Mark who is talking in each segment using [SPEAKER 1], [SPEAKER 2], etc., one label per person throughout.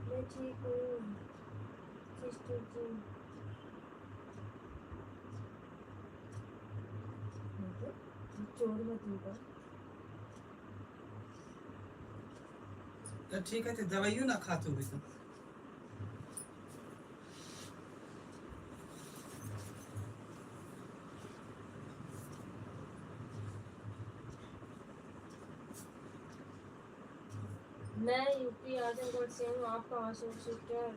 [SPEAKER 1] मैं ठीक हूँ सिस्टर जी। चोर मत होगा।
[SPEAKER 2] ठीक है तो दवाइयों ना खाते हुए तो
[SPEAKER 1] मैं यूपी आजमगढ़ से हूँ। आप कहाँ से हो सिस्टर?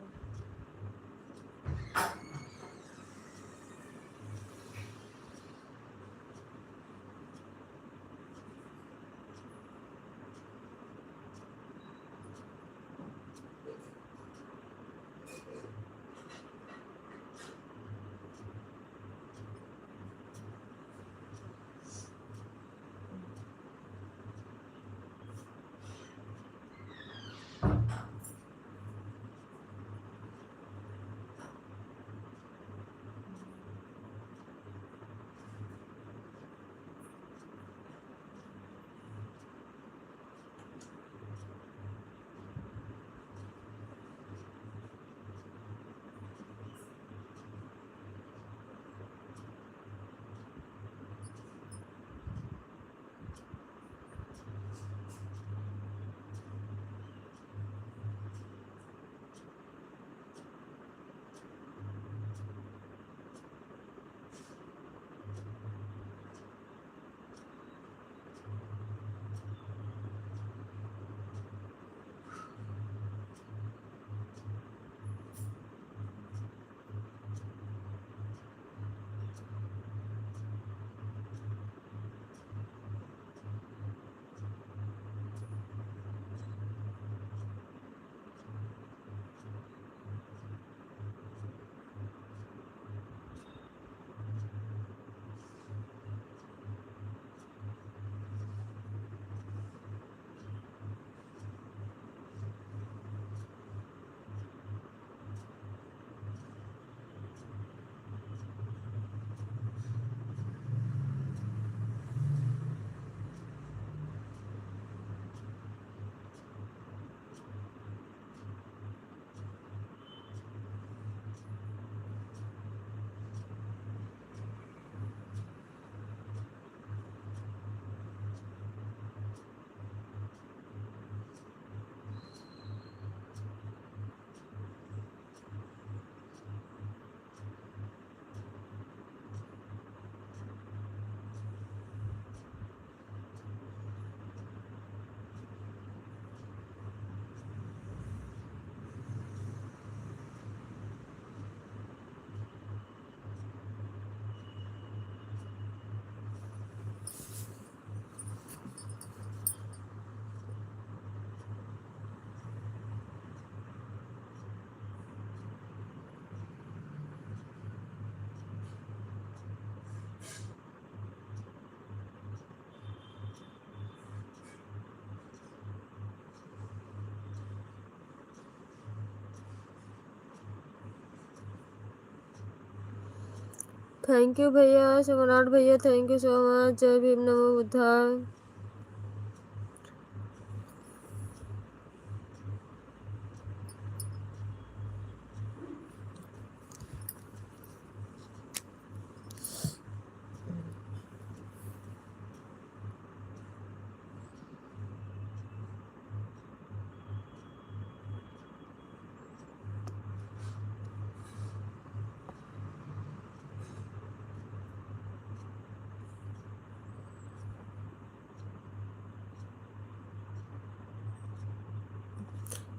[SPEAKER 1] थैंक यू भैया सम्राट भैया, थैंक यू सो मच। जय भीम, नमो बुद्धाय।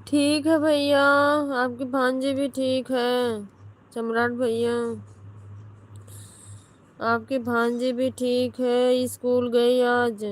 [SPEAKER 1] ठीक है भैया, आपकी भांजी भी ठीक है सम्राट भैया, आपकी भांजी भी ठीक है, स्कूल गई आज।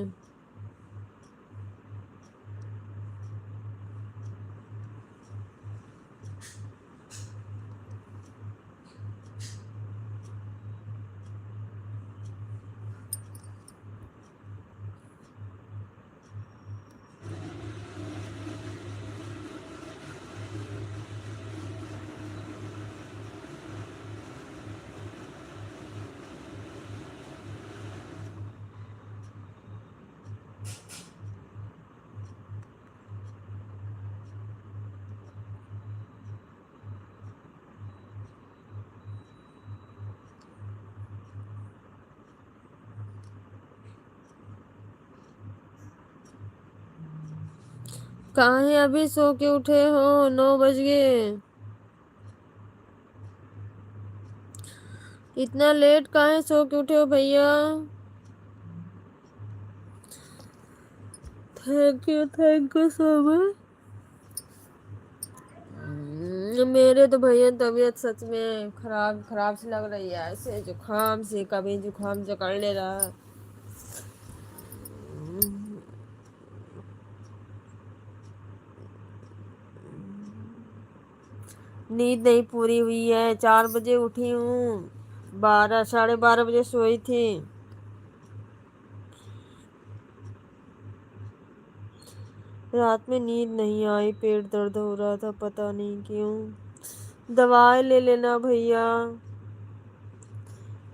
[SPEAKER 1] काहे अभी सो के उठे हो? 9 बज गए। इतना लेट काहे सो के उठे हो भैया? Thank you so much. मेरे तो भैया तबीयत सच में खराब खराब सी लग रही है, ऐसे जुकाम से, कभी जुकाम जकड़ ले रहा है। नींद नहीं पूरी हुई है, 4 बजे उठी हूँ, 12 12:30 बजे सोई थी। रात में नींद नहीं आई, पेट दर्द हो रहा था, पता नहीं क्यों। दवाई ले लेना भैया।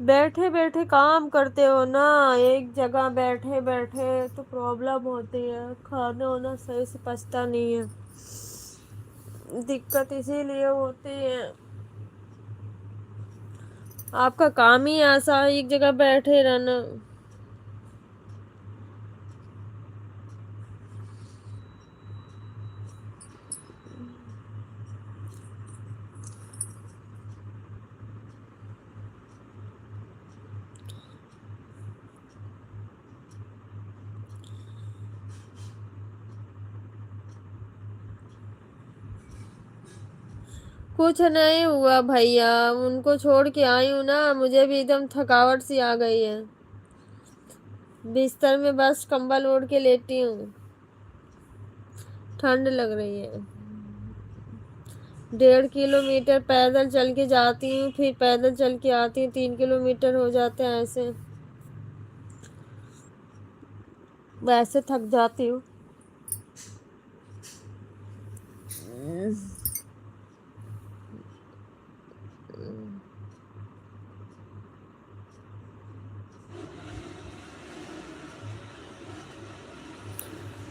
[SPEAKER 1] बैठे बैठे काम करते हो ना, एक जगह बैठे बैठे तो प्रॉब्लम होती है, खाना वाना सही से पचता नहीं है, दिक्कत इसीलिए होती है। आपका काम ही ऐसा है, एक जगह बैठे रहना। कुछ नहीं हुआ भैया, उनको छोड़ के आई हूँ ना, मुझे भी एकदम थकावट सी आ गई है। बिस्तर में बस कंबल ओढ़ के लेटी हूँ, ठंड लग रही है। 1.5 किलोमीटर पैदल चल के जाती हूँ, फिर पैदल चल के आती हूँ, 3 किलोमीटर हो जाते हैं, ऐसे वैसे थक जाती हूँ।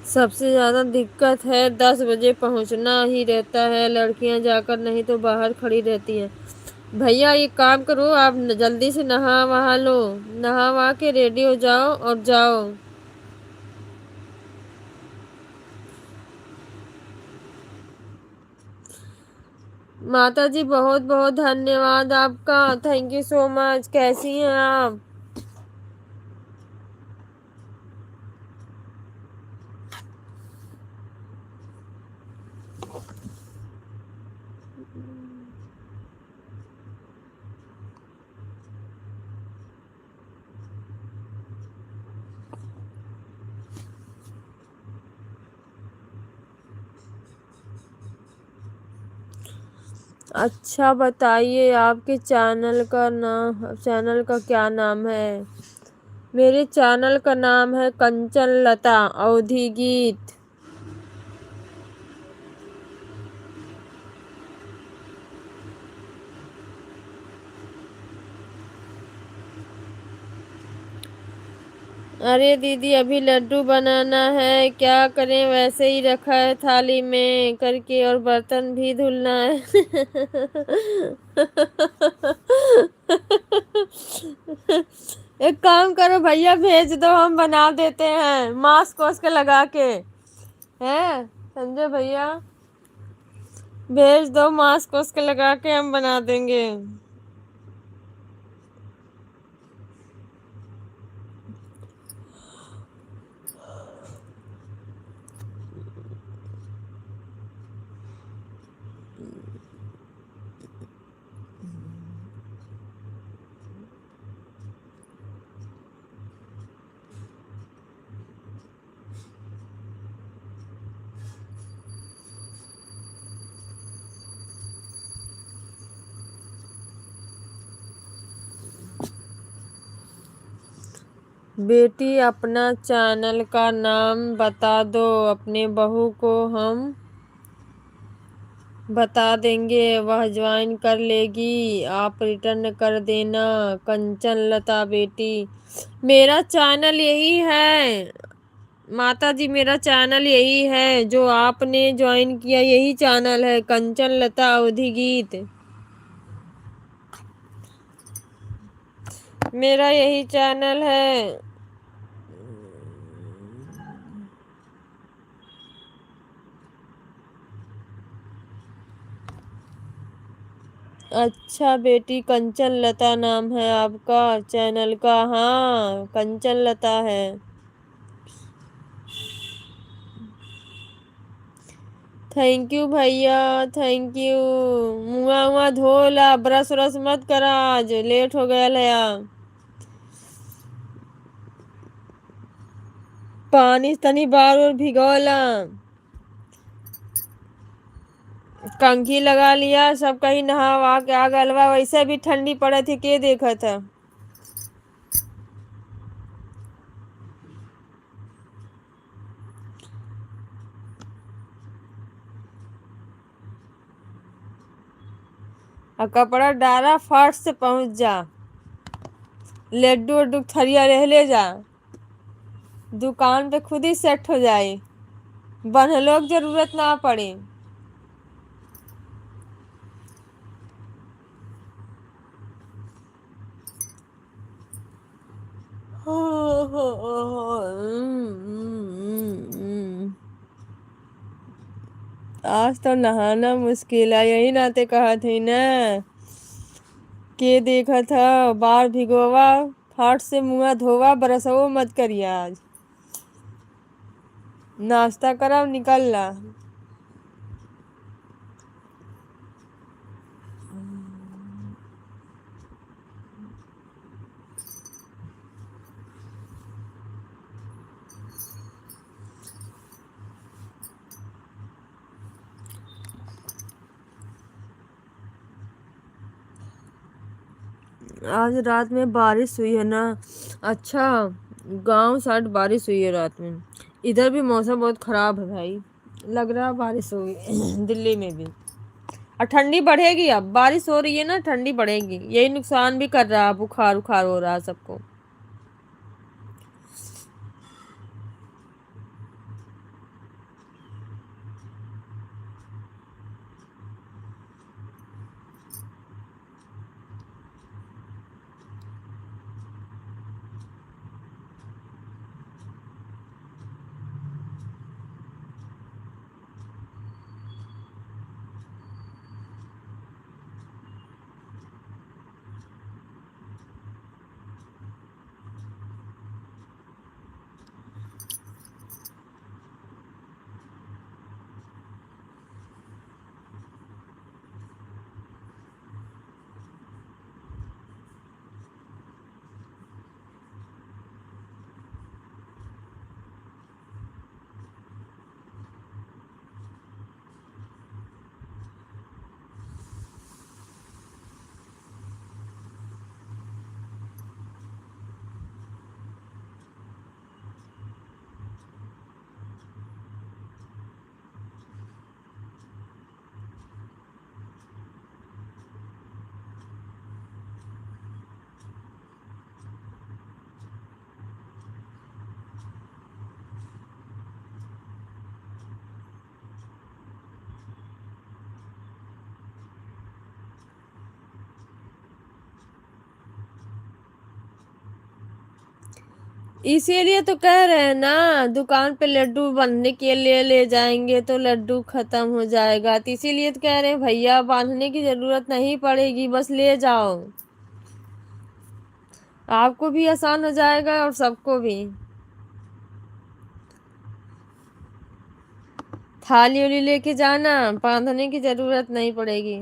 [SPEAKER 1] सबसे ज़्यादा दिक्कत है 10 बजे पहुंचना ही रहता है, लड़कियां जाकर नहीं तो बाहर खड़ी रहती हैं। भैया एक काम करो, आप जल्दी से नहा वहा लो, नहा वहा के रेडी हो जाओ और जाओ। माता जी बहुत बहुत धन्यवाद आपका, थैंक यू सो मच। कैसी हैं आप? अच्छा बताइए, आपके चैनल का क्या नाम है? मेरे चैनल का नाम है कंचन लता अवधी गीत। अरे दीदी अभी लड्डू बनाना है, क्या करें, वैसे ही रखा है थाली में करके, और बर्तन भी धुलना है। एक काम करो भैया, भेज दो, हम बना देते हैं मास्क वास्क लगा के, हैं समझे भैया? भेज दो, मास्क वास्क लगा के हम बना देंगे। बेटी अपना चैनल का नाम बता दो, अपने बहू को हम बता देंगे, वह ज्वाइन कर लेगी, आप रिटर्न कर देना। कंचन लता बेटी, मेरा चैनल यही है माता जी, मेरा चैनल यही है जो आपने ज्वाइन किया, यही चैनल है कंचन लता अवधी गीत, मेरा यही चैनल है। अच्छा बेटी, कंचन लता नाम है आपका चैनल का? हाँ, कंचन लता है। थैंक यू भैया, थैंक यू। मुआ मुआ धोला, ब्रश व्रश मत करा, आज लेट हो गया लया। पानी तनी बार और भिगोला, कंघी लगा लिया, सब कहीं नहा वहा के आ गलवा। वैसे भी ठंडी पड़े थी, के देखा था। और कपड़ा डाला, फट से पहुंच जा। लड्डू उड्डू थरिया रह ले जा, दुकान पे खुद ही सेट हो जाए, बनलो की जरूरत ना पड़े। आज तो नहाना मुश्किल है, यही नाते कहा थी ना। के देखा था, बार भिगोवा, फाट से मुंह धोवा, बरसवो मत करिया आज। नाश्ता करा, निकल ला। आज रात में बारिश हुई है ना? अच्छा, गांव साइड बारिश हुई है रात में। इधर भी मौसम बहुत खराब है भाई, लग रहा है बारिश होगी दिल्ली में भी। और ठंडी बढ़ेगी, अब बारिश हो रही है ना, ठंडी बढ़ेगी। यही नुकसान भी कर रहा है, बुखार उखार हो रहा है सबको। इसीलिए तो कह रहे हैं ना, दुकान पे लड्डू बांधने के लिए ले जाएंगे तो लड्डू खत्म हो जाएगा। तो इसीलिए तो कह रहे हैं भैया, बांधने की जरूरत नहीं पड़ेगी, बस ले जाओ। आपको भी आसान हो जाएगा और सबको भी। थाली उली लेके जाना, बांधने की जरूरत नहीं पड़ेगी।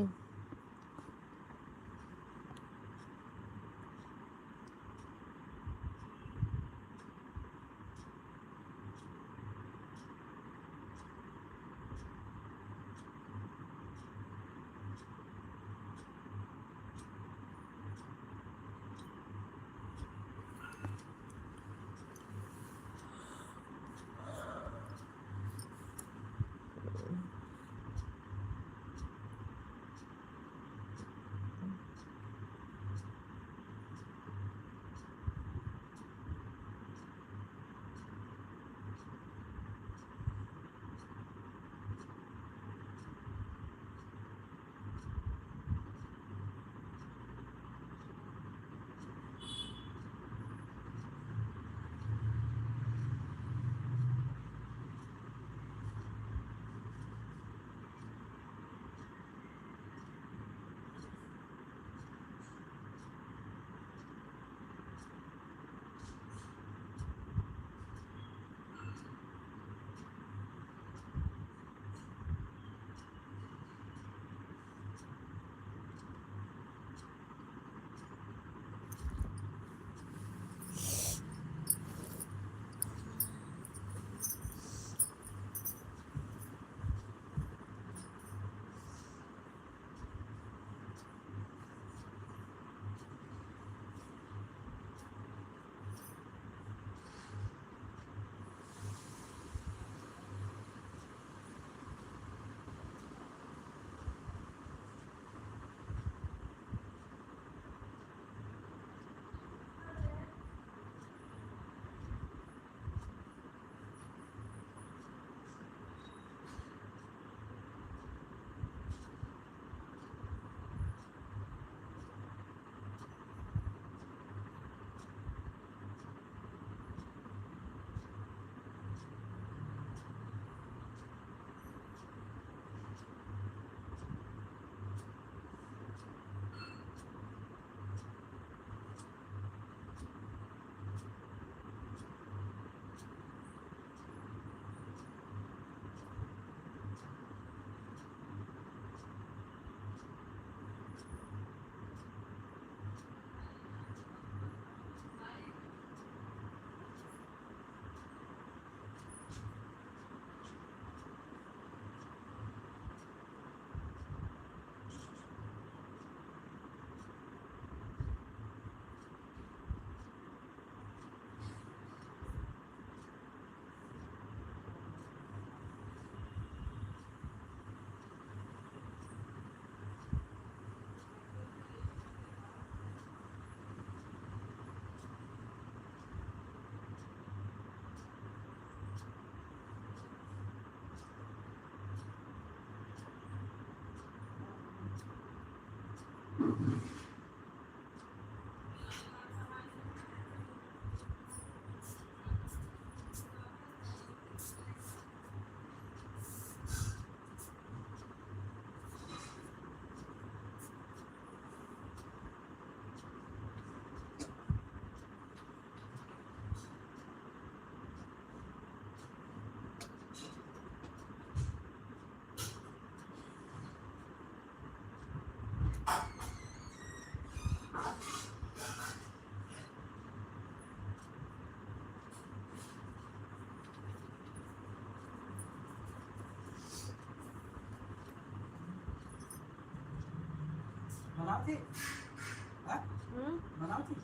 [SPEAKER 2] बनाती हाँ
[SPEAKER 1] हम्म?
[SPEAKER 2] बनाती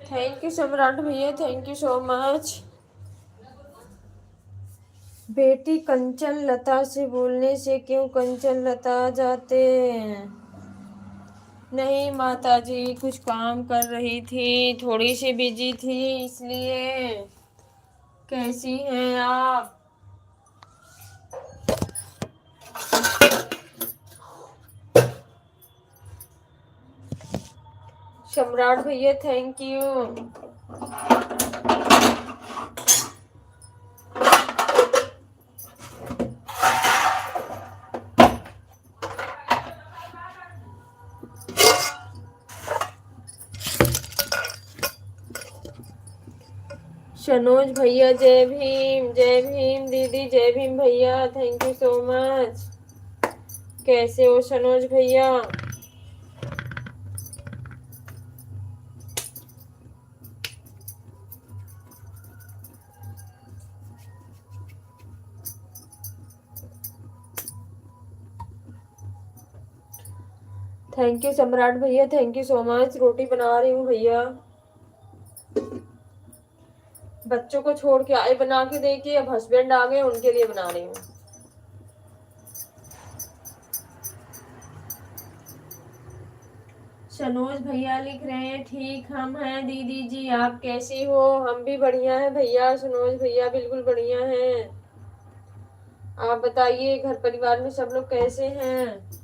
[SPEAKER 1] थैंक यू सम्राट भैया, थैंक यू सो मच। बेटी कंचन लता से बोलने से क्यों कंचन लता जाते हैं? नहीं माता जी, कुछ काम कर रही थी, थोड़ी सी बिजी थी इसलिए। कैसी हैं आप? सम्राट भैया थैंक यू। सनोज भैया जय भीम, जय भीम दीदी, जय भीम भैया, थैंक यू सो मच। कैसे हो सनोज भैया? थैंक यू सम्राट भैया, थैंक यू सो मच। रोटी बना रही हूँ भैया, बच्चों को छोड़ के आए बना के देखिए, अब हस्बैंड आ गए उनके लिए बना रही हूँ। सनोज भैया लिख रहे हैं ठीक हम हैं दीदी जी, आप कैसी हो? हम भी बढ़िया हैं भैया, सनोज भैया बिल्कुल बढ़िया हैं। आप बताइए घर परिवार में सब लोग कैसे हैं?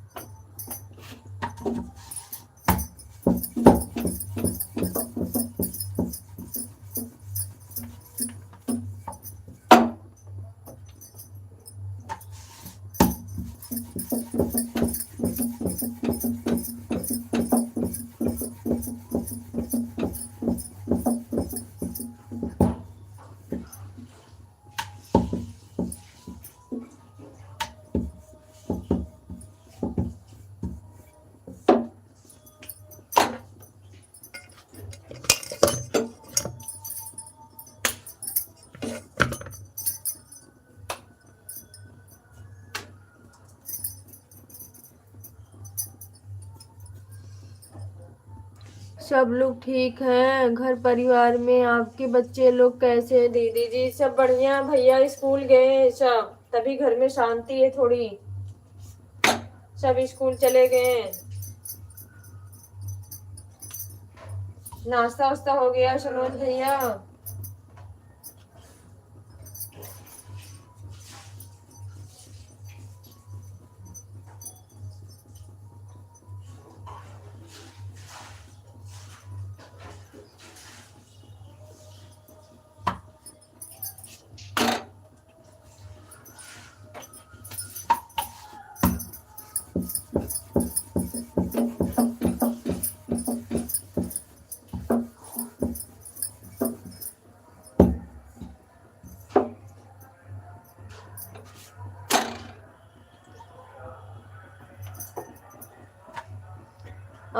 [SPEAKER 1] सब लोग ठीक हैं घर परिवार में? आपके बच्चे लोग कैसे हैं दीदी जी? सब बढ़िया भैया, स्कूल गए हैं सब, तभी घर में शांति है थोड़ी, सब स्कूल चले गए हैं। नाश्ता वास्ता हो गया सनोज भैया?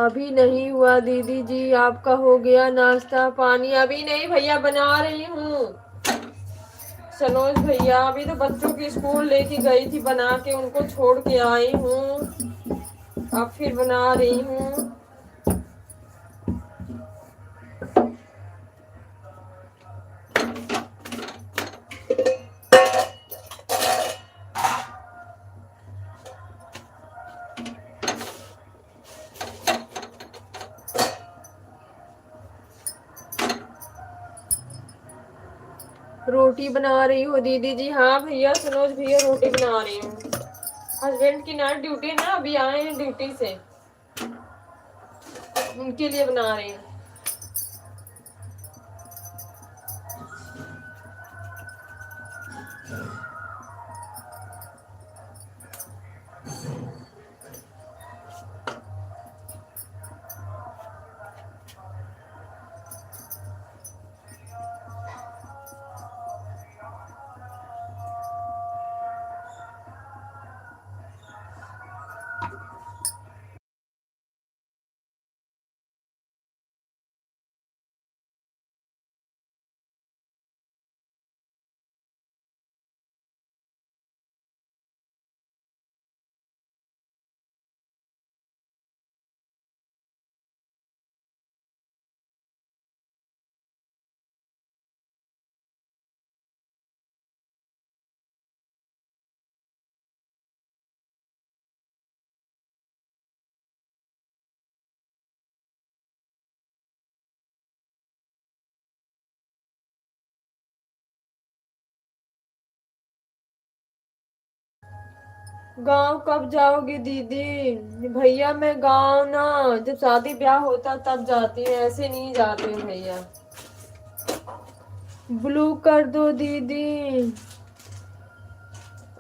[SPEAKER 1] अभी नहीं हुआ दीदी जी, आपका हो गया नाश्ता पानी? अभी नहीं भैया, बना रही हूँ। सनोज भैया, अभी तो बच्चों की स्कूल लेके गई थी, बना के उनको छोड़ के आई हूँ, अब फिर बना रही हूँ। रोटी बना रही हूँ दीदी जी। हाँ भैया, सनोज भैया, रोटी बना रही हूँ। हस्बैंड की नाइट ड्यूटी है ना, अभी आए हैं ड्यूटी से, उनके लिए बना रही हूँ। गांव कब जाओगे दीदी? भैया मैं गांव ना, जब शादी ब्याह होता तब जाती है, ऐसे नहीं जाते हैं भैया। ब्लू कर दो दीदी,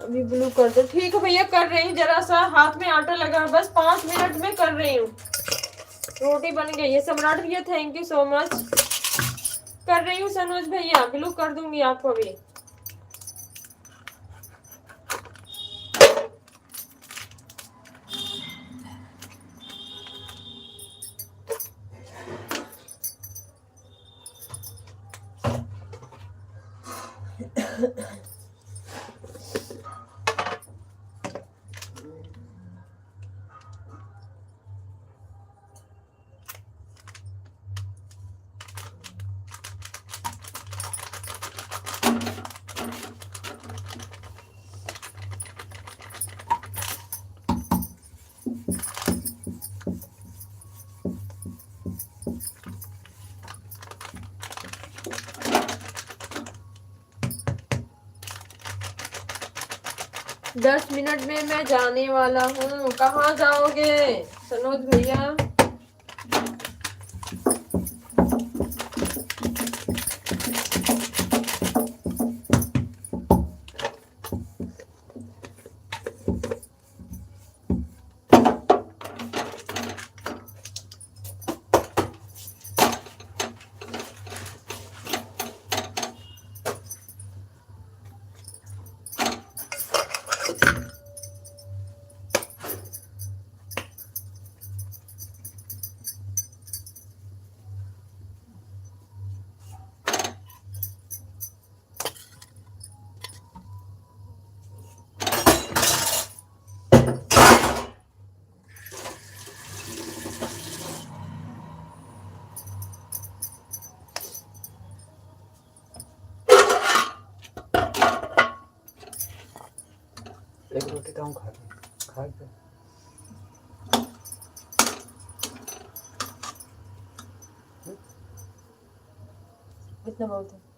[SPEAKER 1] अभी ब्लू कर दो। ठीक है भैया, कर रही हूँ। जरा सा हाथ में आटा लगा है, बस 5 मिनट में कर रही हूँ। रोटी बन गई है। सम्राट भैया थैंक यू सो मच। कर रही हूँ सनोज भैया, ब्लू कर दूंगी आपको अभी। दस मिनट में मैं जाने वाला हूँ। कहाँ जाओगे सनोज भैया?
[SPEAKER 2] एक रोटी तो हम खा के
[SPEAKER 1] कितना बहुत है?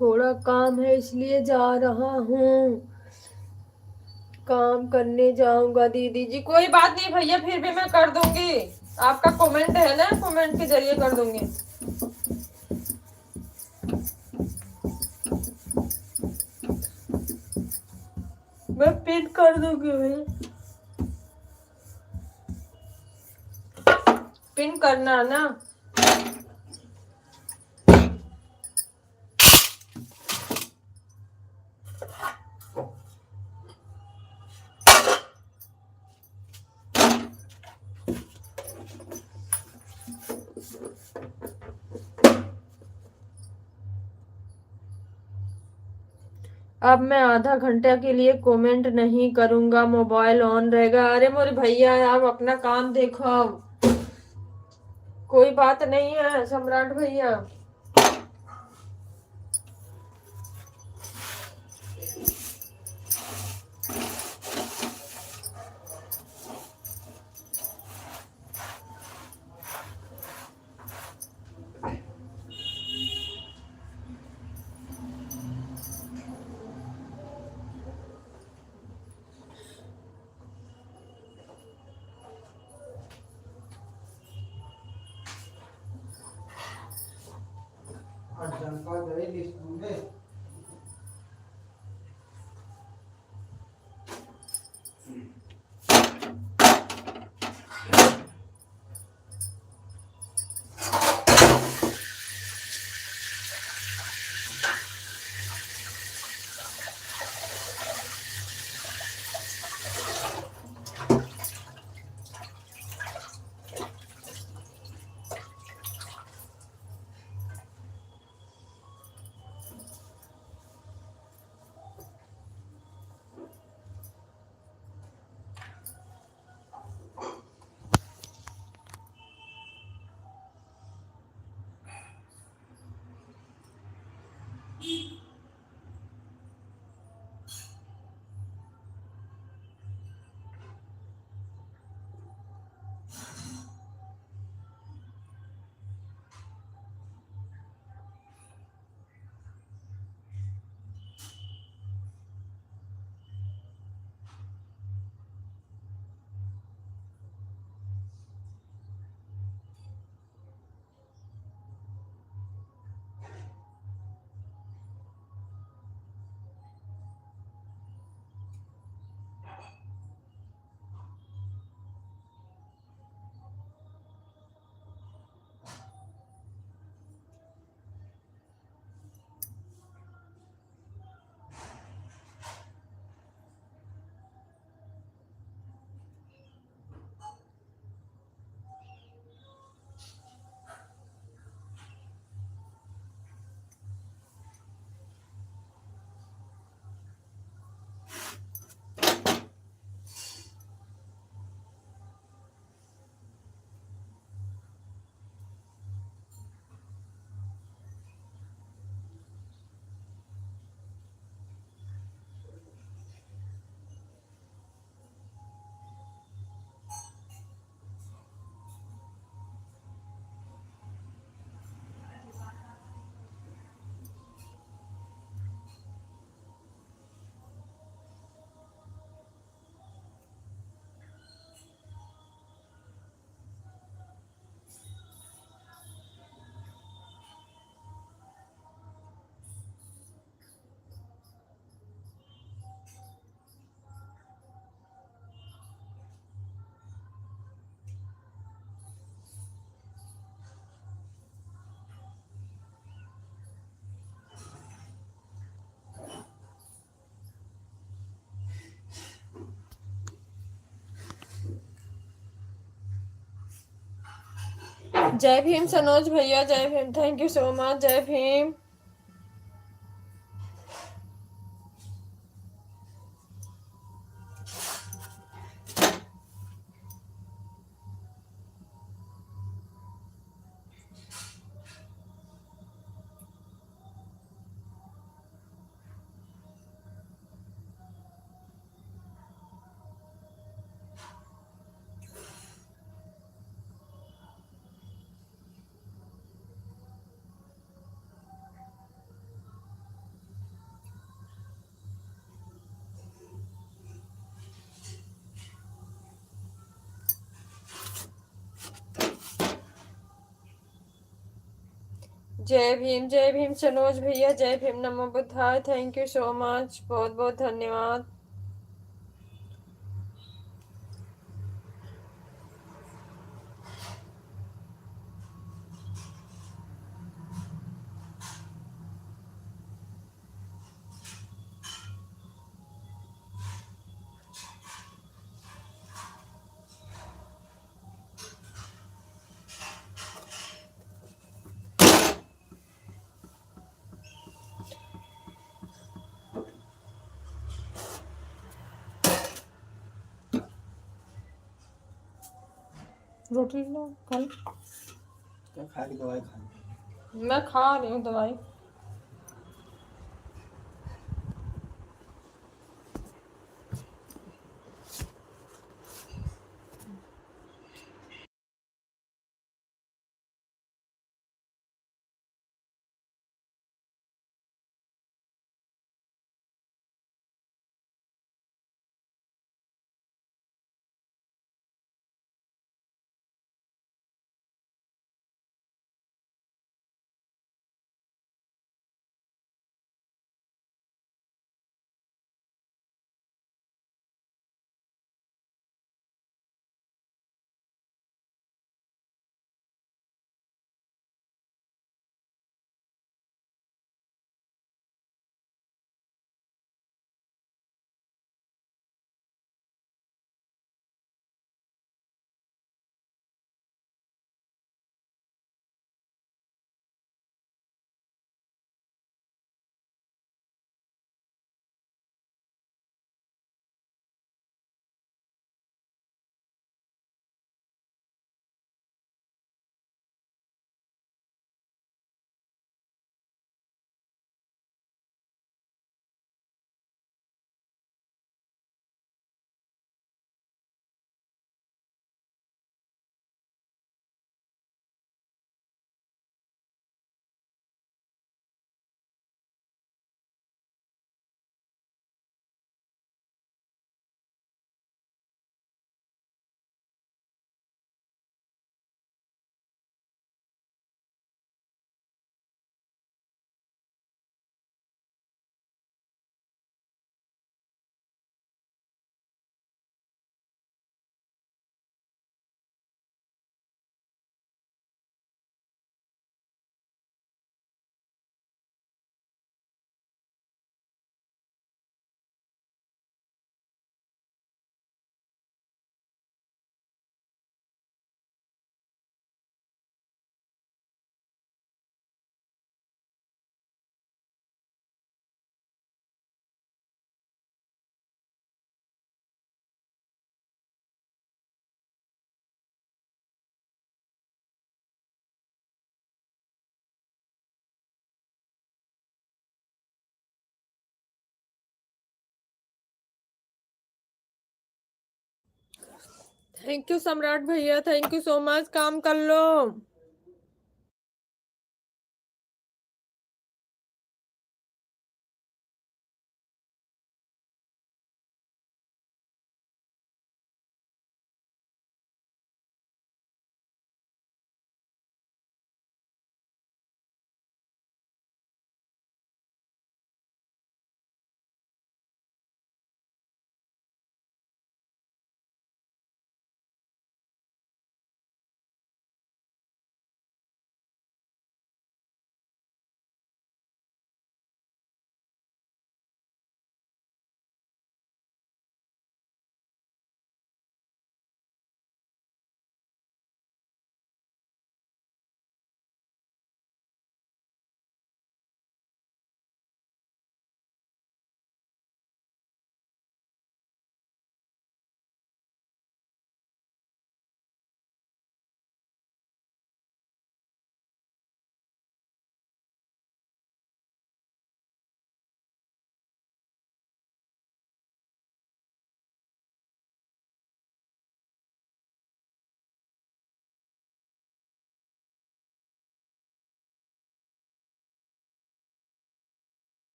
[SPEAKER 1] थोड़ा काम है इसलिए जा रहा हूँ, काम करने जाऊंगा दीदी जी। कोई बात नहीं भैया, फिर भी मैं कर दूंगी। आपका कमेंट है ना, कमेंट के जरिए कर दूंगी। पिन कर दूंगी भैया, पिन करना ना। अब मैं आधा घंटे के लिए कमेंट नहीं करूंगा, मोबाइल ऑन रहेगा। अरे मोरे भैया आप अपना काम देखो, अब कोई बात नहीं है सम्राट भैया। जय भीम सनोज भैया, जय Bhim, thank you so much, जय भीम। जय भीम सनोज भैया, जय भीम, नमो बुद्धाय, थैंक यू सो मच, बहुत बहुत धन्यवाद। रोटी लो कल।
[SPEAKER 2] क्या खा के दवाई खा ली?
[SPEAKER 1] मैं खा रही हूँ दवाई। थैंक यू सम्राट भैया, थैंक यू सो मच। काम कर लो।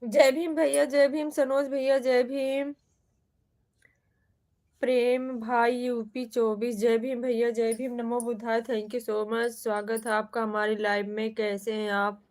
[SPEAKER 1] जय भीम भैया, जय भीम सनोज भैया, जय भीम प्रेम भाई यूपी 24, जय भीम भैया, जय भीम, नमो बुद्धाय, थैंक यू सो मच। स्वागत है आपका हमारी लाइव में। कैसे हैं आप?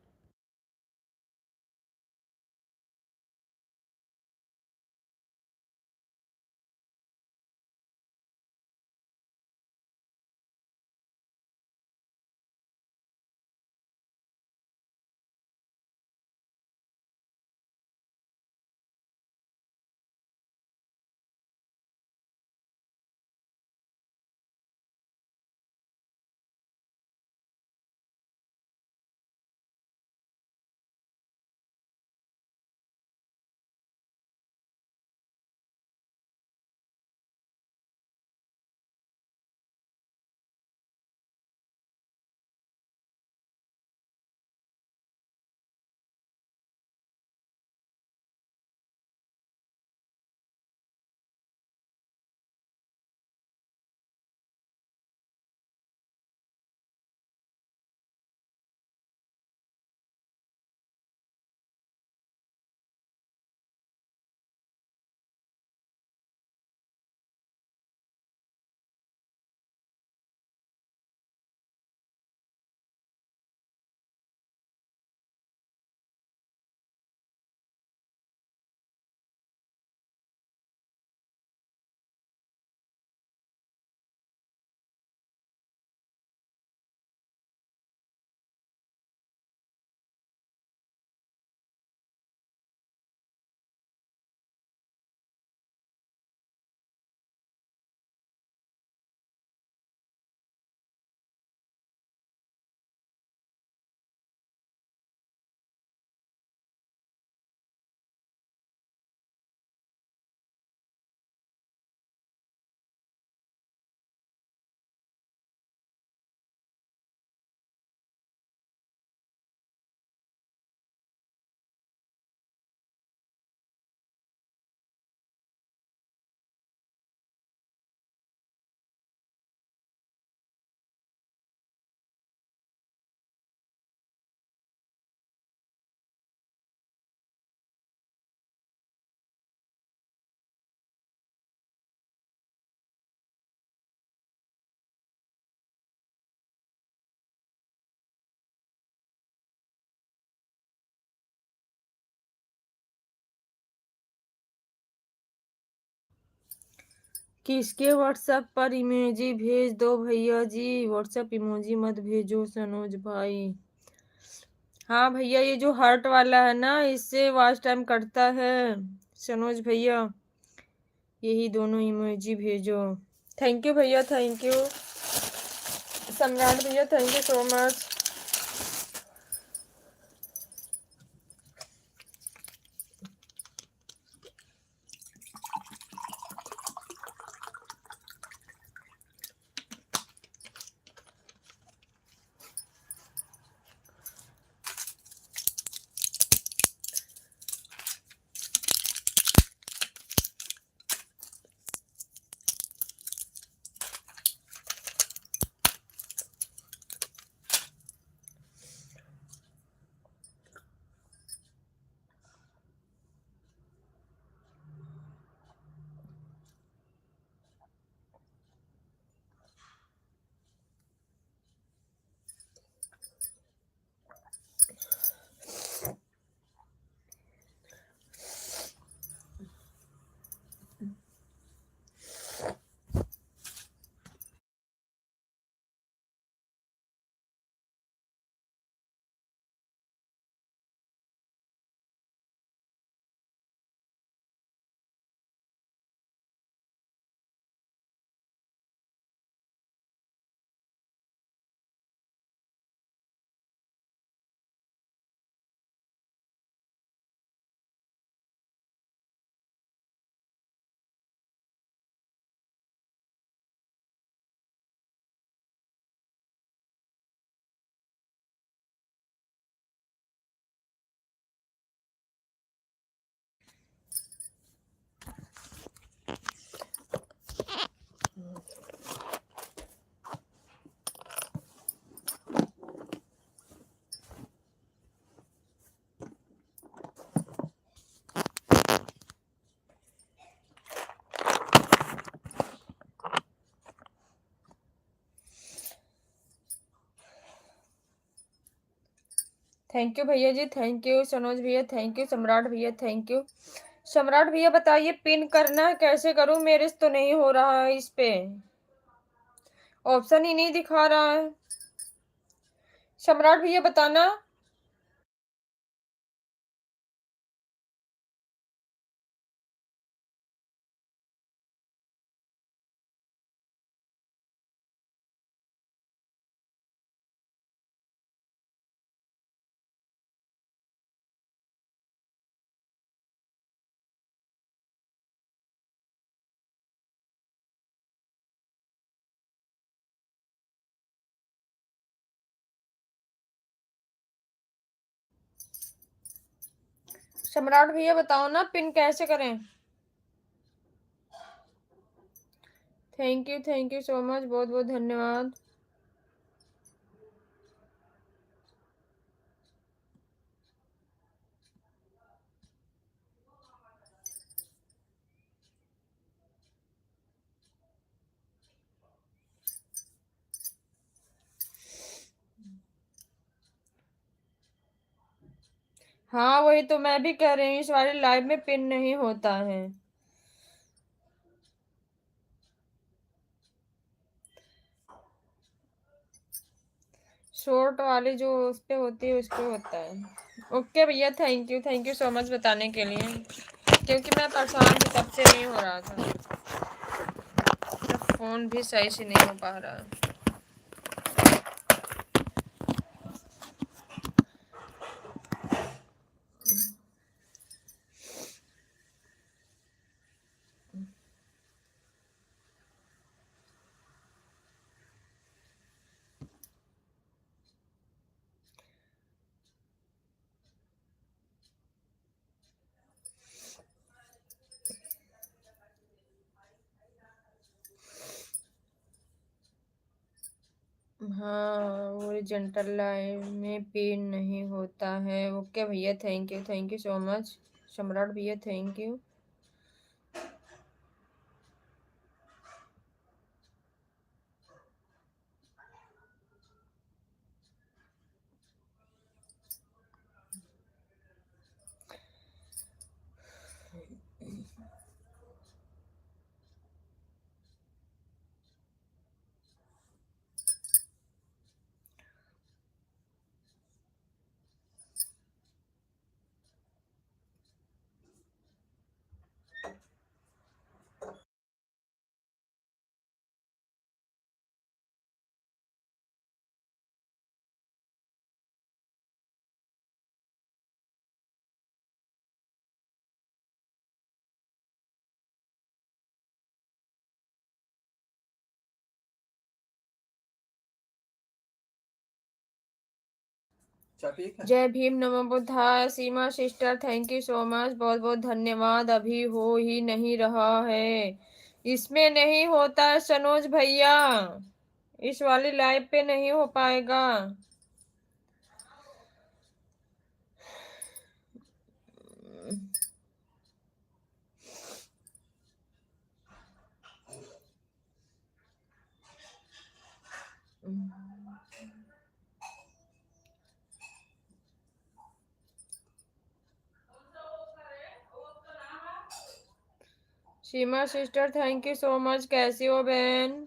[SPEAKER 1] किसके व्हाट्सएप पर इमोजी भेज दो भैया जी? व्हाट्सएप इमोजी मत भेजो सनोज भाई। हाँ भैया, ये जो हार्ट वाला है ना, इससे वॉच टाइम कटता है सनोज भैया। यही दोनों इमोजी भेजो। थैंक यू भैया, थैंक यू सम्राट भैया, thank you so much. Thank you भैया जी, थैंक यू सनोज भैया, थैंक यू सम्राट भैया, थैंक यू। सम्राट भैया बताइए पिन करना कैसे करूं, मेरे से तो नहीं हो रहा है, इस पे ऑप्शन ही नहीं दिखा रहा है। सम्राट भैया बताना। सम्राट भैया बताओ ना पिन कैसे करें। थैंक यू सो मच, बहुत बहुत धन्यवाद। हाँ वही तो मैं भी कह रही हूँ, इस वाले लाइव में पिन नहीं होता है। शॉर्ट वाली जो उस पे होती है उस पे होता है। ओके भैया, थैंक यू सो मच बताने के लिए, क्योंकि मैं परेशान थी तब से नहीं हो रहा था, फोन भी सही से नहीं हो पा रहा है। हाँ ओरिजेंटल लाइन में पिन नहीं होता है। ओके भैया, थैंक यू सो मच। सम्राट भैया थैंक यू। जय भीम, नमो बुद्धाय। Seema sister thank you so much, बहुत बहुत धन्यवाद। अभी हो ही नहीं रहा है, इसमें नहीं होता है सनोज भैया, इस वाली लाइव पे नहीं हो पाएगा। Seema sister thank you so much, कैसी हो बहन।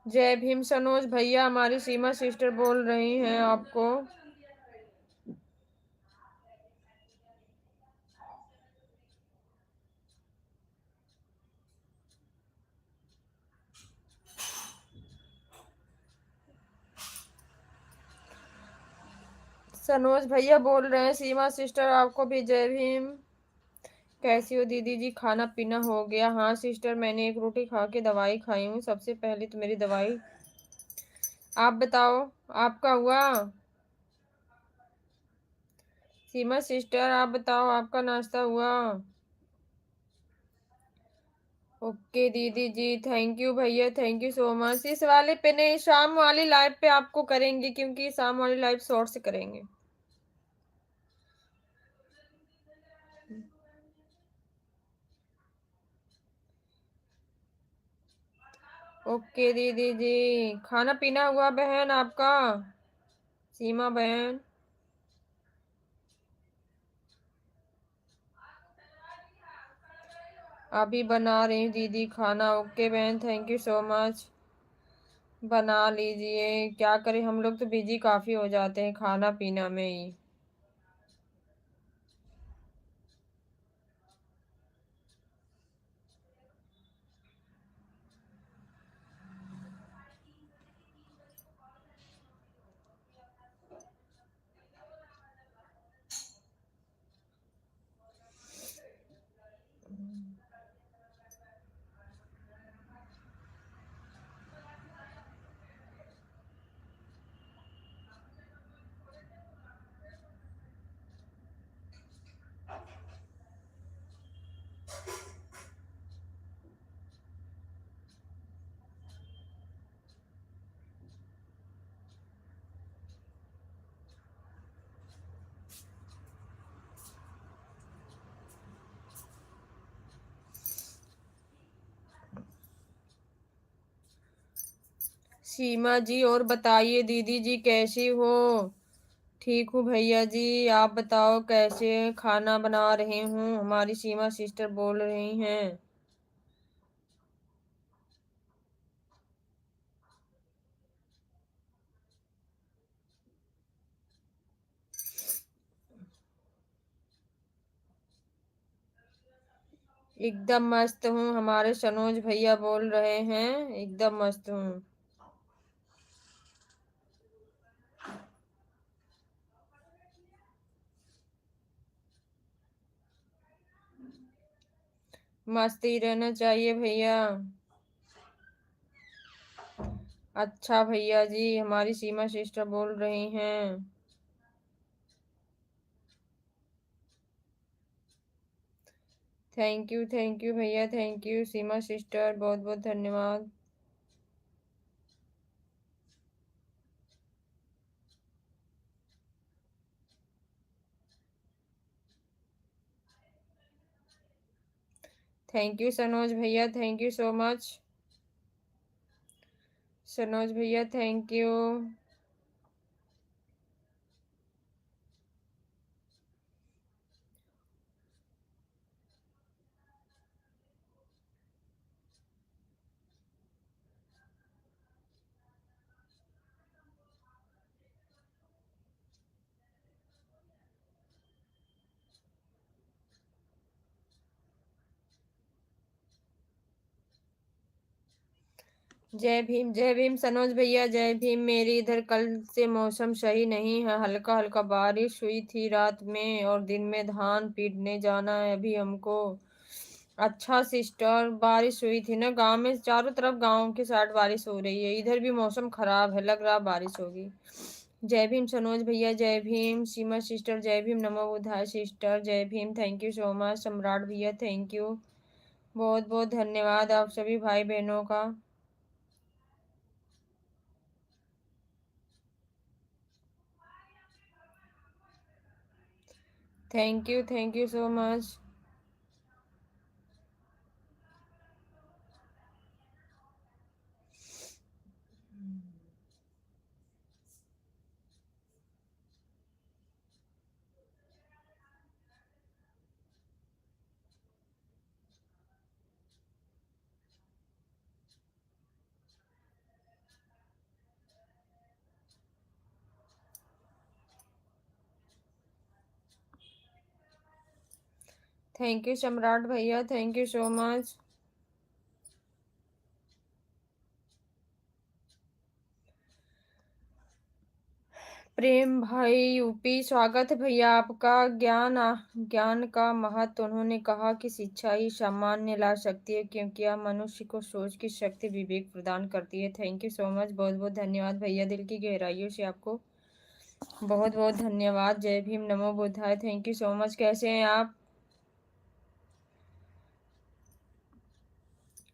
[SPEAKER 1] जय भीम सनोज भैया, हमारी सीमा सिस्टर बोल रही हैं आपको। सनोज भैया बोल रहे हैं सीमा सिस्टर आपको भी जय भीम। कैसी हो दीदी जी, खाना पीना हो गया। हाँ सिस्टर, मैंने एक रोटी खा के दवाई खाई हूँ, सबसे पहले तो मेरी दवाई। आप बताओ, आपका हुआ। सीमा सिस्टर आप बताओ, आपका नाश्ता हुआ। ओके दीदी जी, थैंक यू भैया, थैंक यू सो मच। इस वाले पे नहीं, शाम वाली लाइव पे आपको करेंगे, क्योंकि शाम वाली लाइव शॉर्ट से करेंगे। ओके दीदी जी। खाना पीना हुआ बहन आपका? सीमा बहन। अभी बना रही हूँ दीदी खाना। ओके बहन, थैंक यू सो मच। बना लीजिए। क्या करें, हम लोग तो बिजी काफी हो जाते हैं खाना पीना में ही। सीमा जी, और बताइए दीदी जी कैसी हो? ठीक हूँ भैया जी, आप बताओ कैसे? खाना बना रहे हूँ, हमारी सीमा सिस्टर बोल रही हैं। एकदम मस्त हूँ, हमारे सनोज भैया बोल रहे हैं। एकदम मस्त हूँ। मस्ती रहना चाहिए भैया। अच्छा भैया जी, हमारी सीमा सिस्टर बोल रही हैं। थैंक यू भैया, थैंक यू सीमा सिस्टर, बहुत बहुत धन्यवाद। थैंक यू सनोज भैया, thank you so much. Sanoj भैया थैंक यू। जय भीम सनोज भैया, जय भीम। मेरी इधर कल से मौसम सही नहीं है, हल्का हल्का बारिश हुई थी रात में, और दिन में धान पीटने जाना है अभी हमको। अच्छा सिस्टर, बारिश हुई थी ना गांव में, चारों तरफ गांव के साइड बारिश हो रही है, इधर भी मौसम खराब है, लग रहा बारिश होगी। जय भीम सनोज भैया, जय भीम सीमा सिस्टर, जय भीम नमो बुद्धाय सिस्टर, जय Bhim, thank you so much. सम्राट भैया थैंक यू, बहुत बहुत धन्यवाद आप सभी भाई बहनों का। Thank you so much. Thank you Samrat भैया, थैंक यू सो मच। प्रेम भाई यूपी, स्वागत है भैया आपका। ज्ञान का महत्व, उन्होंने कहा कि शिक्षा ही सामान्य ला सकती है, क्योंकि यह मनुष्य को सोच की शक्ति, विवेक प्रदान करती है। थैंक यू सो मच, बहुत बहुत धन्यवाद भैया, दिल की गहराइयों से आपको बहुत बहुत धन्यवाद। जय भीम नमो बुद्धाय, थैंक यू सो मच। कैसे हैं आप?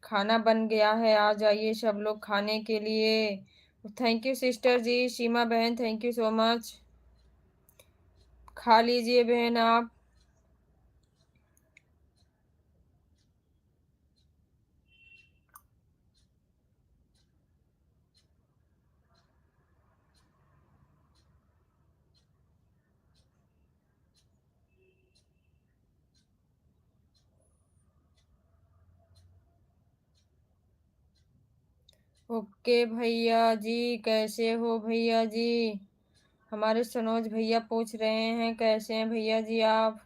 [SPEAKER 1] खाना बन गया है, आ जाइए सब लोग खाने के लिए। थैंक यू सिस्टर जी, सीमा बहन थैंक यू सो मच। खा लीजिए बहन आप। ओके भैया जी, कैसे हो भैया जी? हमारे सनोज भैया पूछ रहे हैं कैसे हैं भैया जी आप?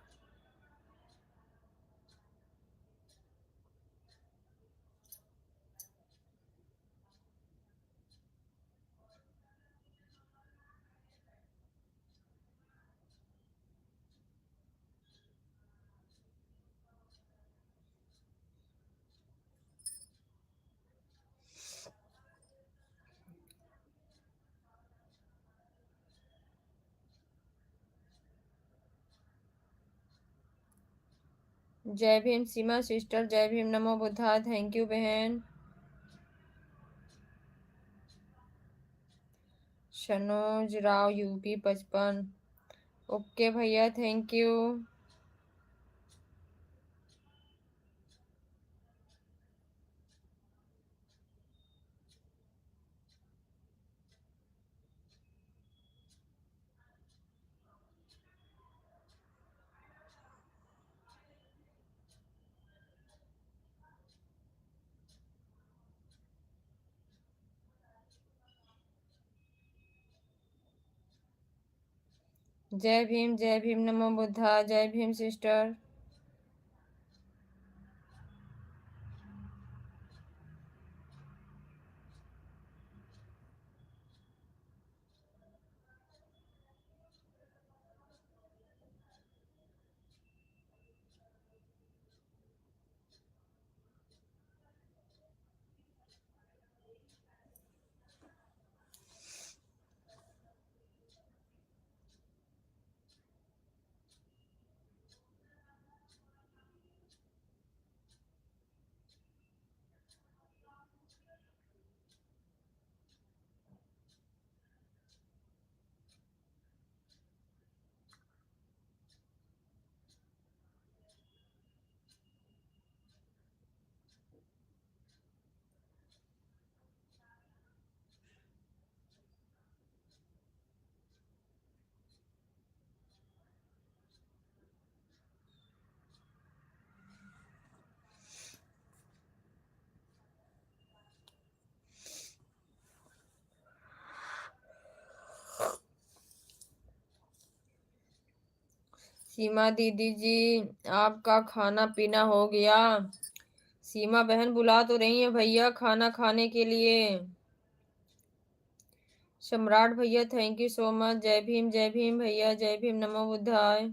[SPEAKER 1] जय भीम सीमा सिस्टर, जय भीम, नमो बुद्धाय, थैंक यू बहन। सनोज राव यूपी 55। ओके भैया, थैंक यू। जय भीम, नमो बुद्धाय, जय भीम सिस्टर। सीमा दीदी जी, आपका खाना पीना हो गया? सीमा बहन बुला तो रही है भैया खाना खाने के लिए। सम्राट भैया, थैंक यू सो मच। जय भीम भैया, जय भीम, नमो बुद्धाय।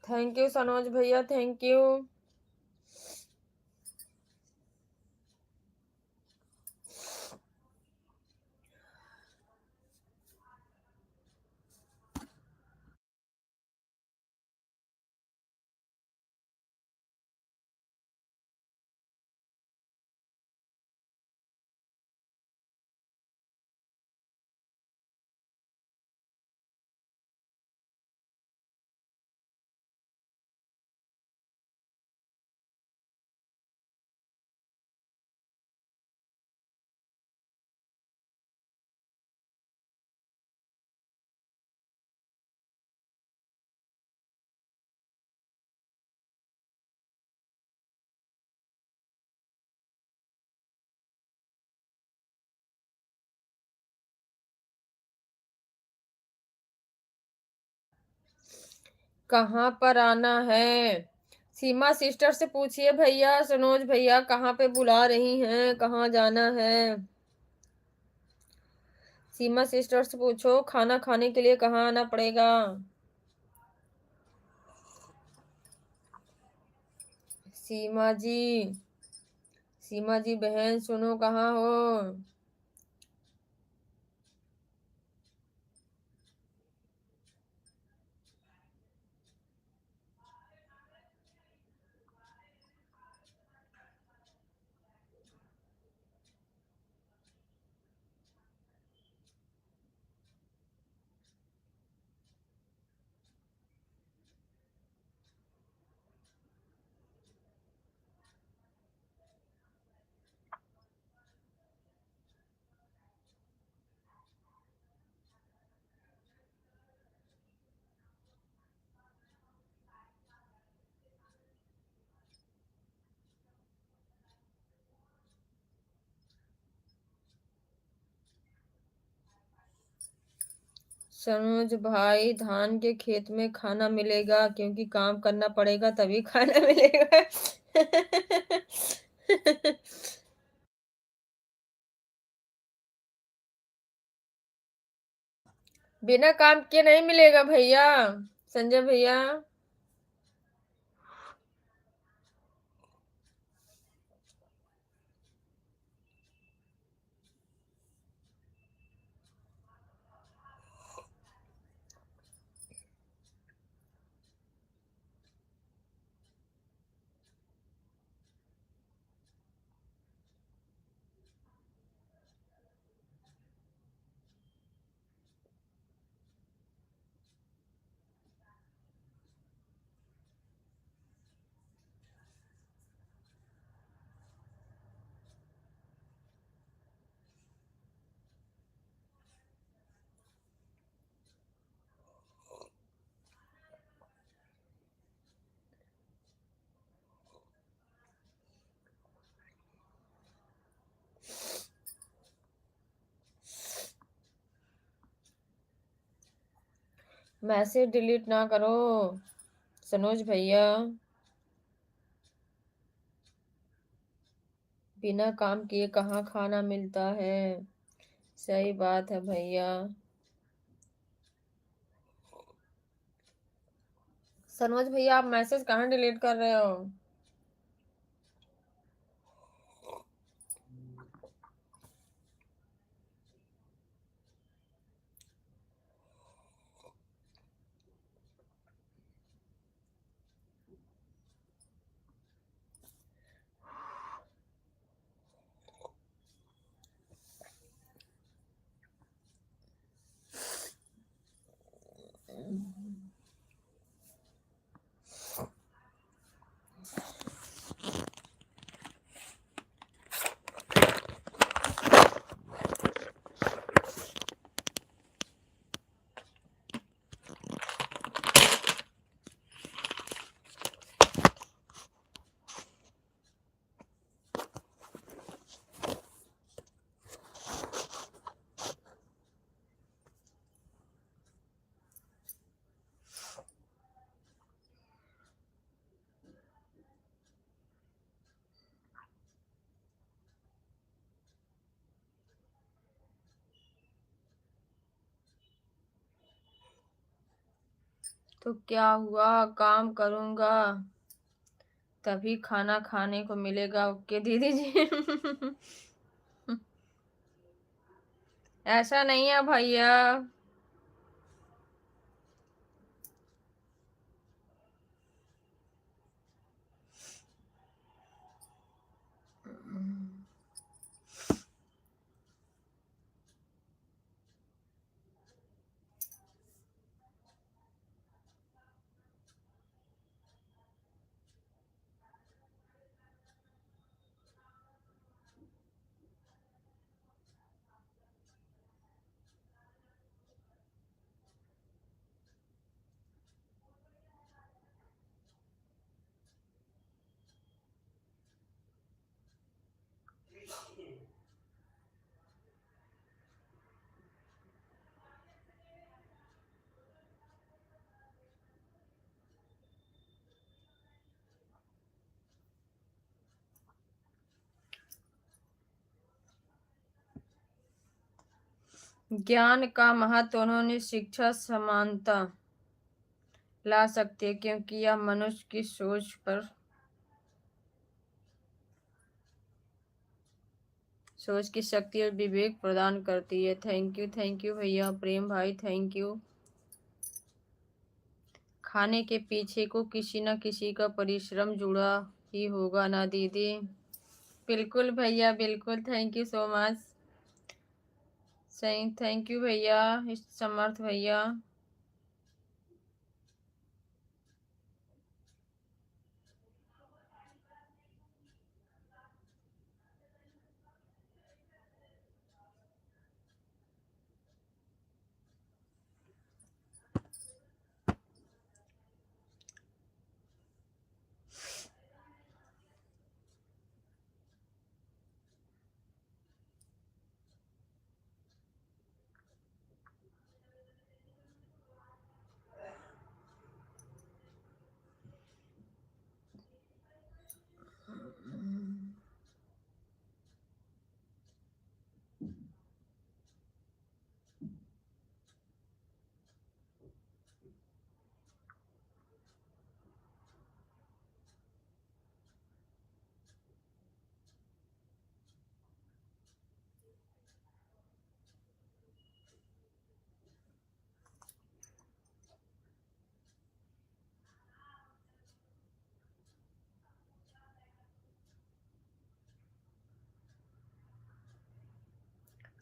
[SPEAKER 1] थैंक यू सनोज भैया, थैंक यू। कहाँ पर आना है? सीमा सिस्टर से पूछिए भैया, सनोज भैया कहाँ पे बुला रही हैं, कहाँ जाना है? सीमा सिस्टर से पूछो खाना खाने के लिए कहाँ आना पड़ेगा। सीमा जी, सीमा जी बहन सुनो, कहाँ हो? सनोज भाई, धान के खेत में खाना मिलेगा, क्योंकि काम करना पड़ेगा तभी खाना मिलेगा। बिना काम के नहीं मिलेगा भैया, संजय भैया। मैसेज डिलीट ना करो सनोज भैया, बिना काम किए कहाँ खाना मिलता है। सही बात है भैया। सनोज भैया, आप मैसेज कहाँ डिलीट कर रहे हो? तो क्या हुआ, काम करूंगा तभी खाना खाने को मिलेगा। ओके दीदी जी। ऐसा नहीं है भैया। ज्ञान का महत्व उन्होंने शिक्षा समानता ला सकती है, क्योंकि यह मनुष्य की सोच की शक्ति और विवेक प्रदान करती है। थैंक यू भैया प्रेम भाई, थैंक यू। खाने के पीछे को किसी न किसी का परिश्रम जुड़ा ही होगा ना दीदी। बिल्कुल भैया बिल्कुल, थैंक यू सो मच। सही, थैंक यू भैया समर्थ भैया।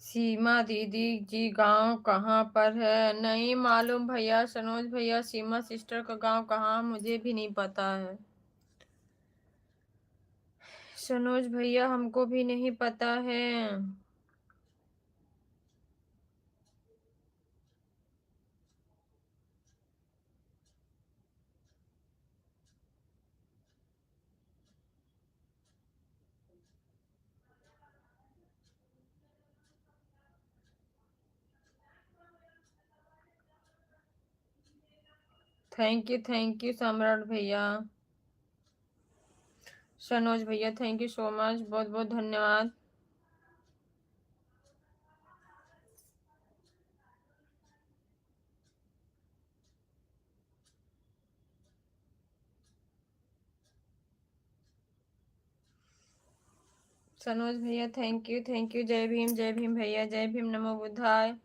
[SPEAKER 1] सीमा दीदी जी गांव कहाँ पर है? नहीं मालूम भैया। सनोज भैया, सीमा सिस्टर का गांव कहाँ, मुझे भी नहीं पता है। सनोज भैया, हमको भी नहीं पता है। थैंक यू सम्राट भैया। सनोज भैया, थैंक यू सो मच, बहुत बहुत धन्यवाद। सनोज भैया, थैंक यू थैंक यू। जय भीम भैया, जय भीम, नमो बुद्धाय।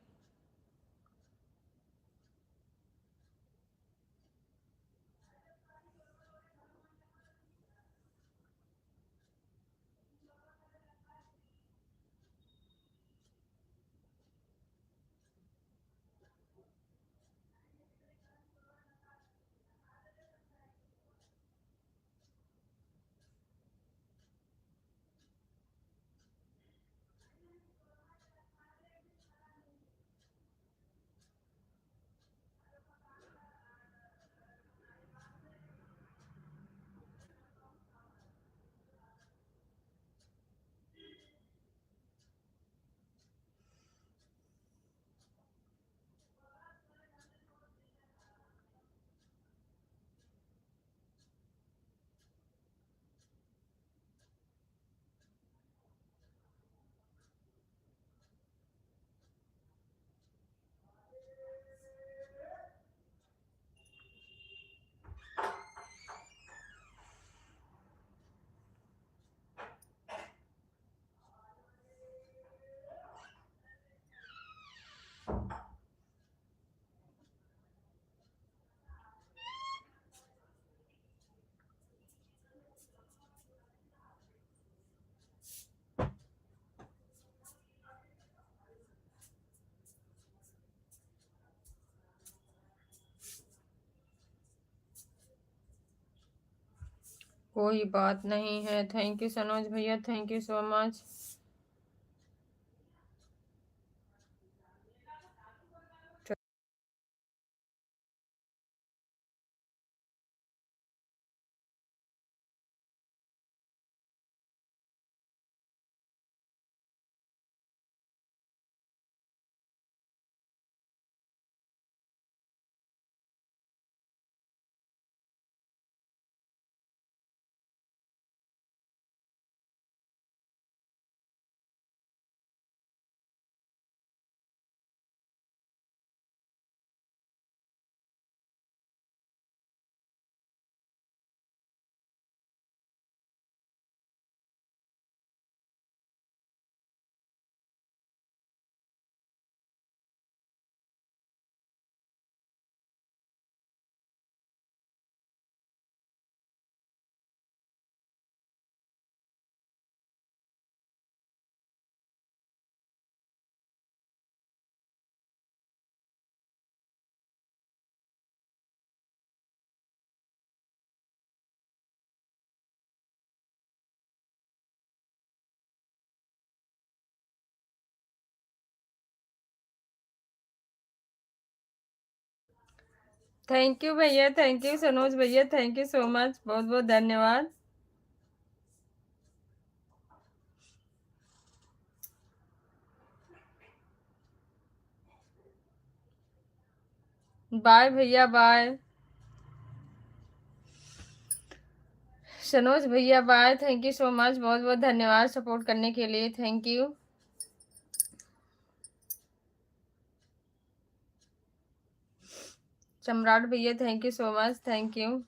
[SPEAKER 1] कोई बात नहीं है। थैंक यू सनोज भैया, thank you so much. Thank you भैया, थैंक यू सनोज भैया, थैंक यू सो मच, बहुत बहुत धन्यवाद। बाय भैया, बाय। सनोज भैया, bye. Thank you so much, बहुत बहुत धन्यवाद सपोर्ट करने के लिए। Thank you. सम्राट भैया, thank you so much, thank you.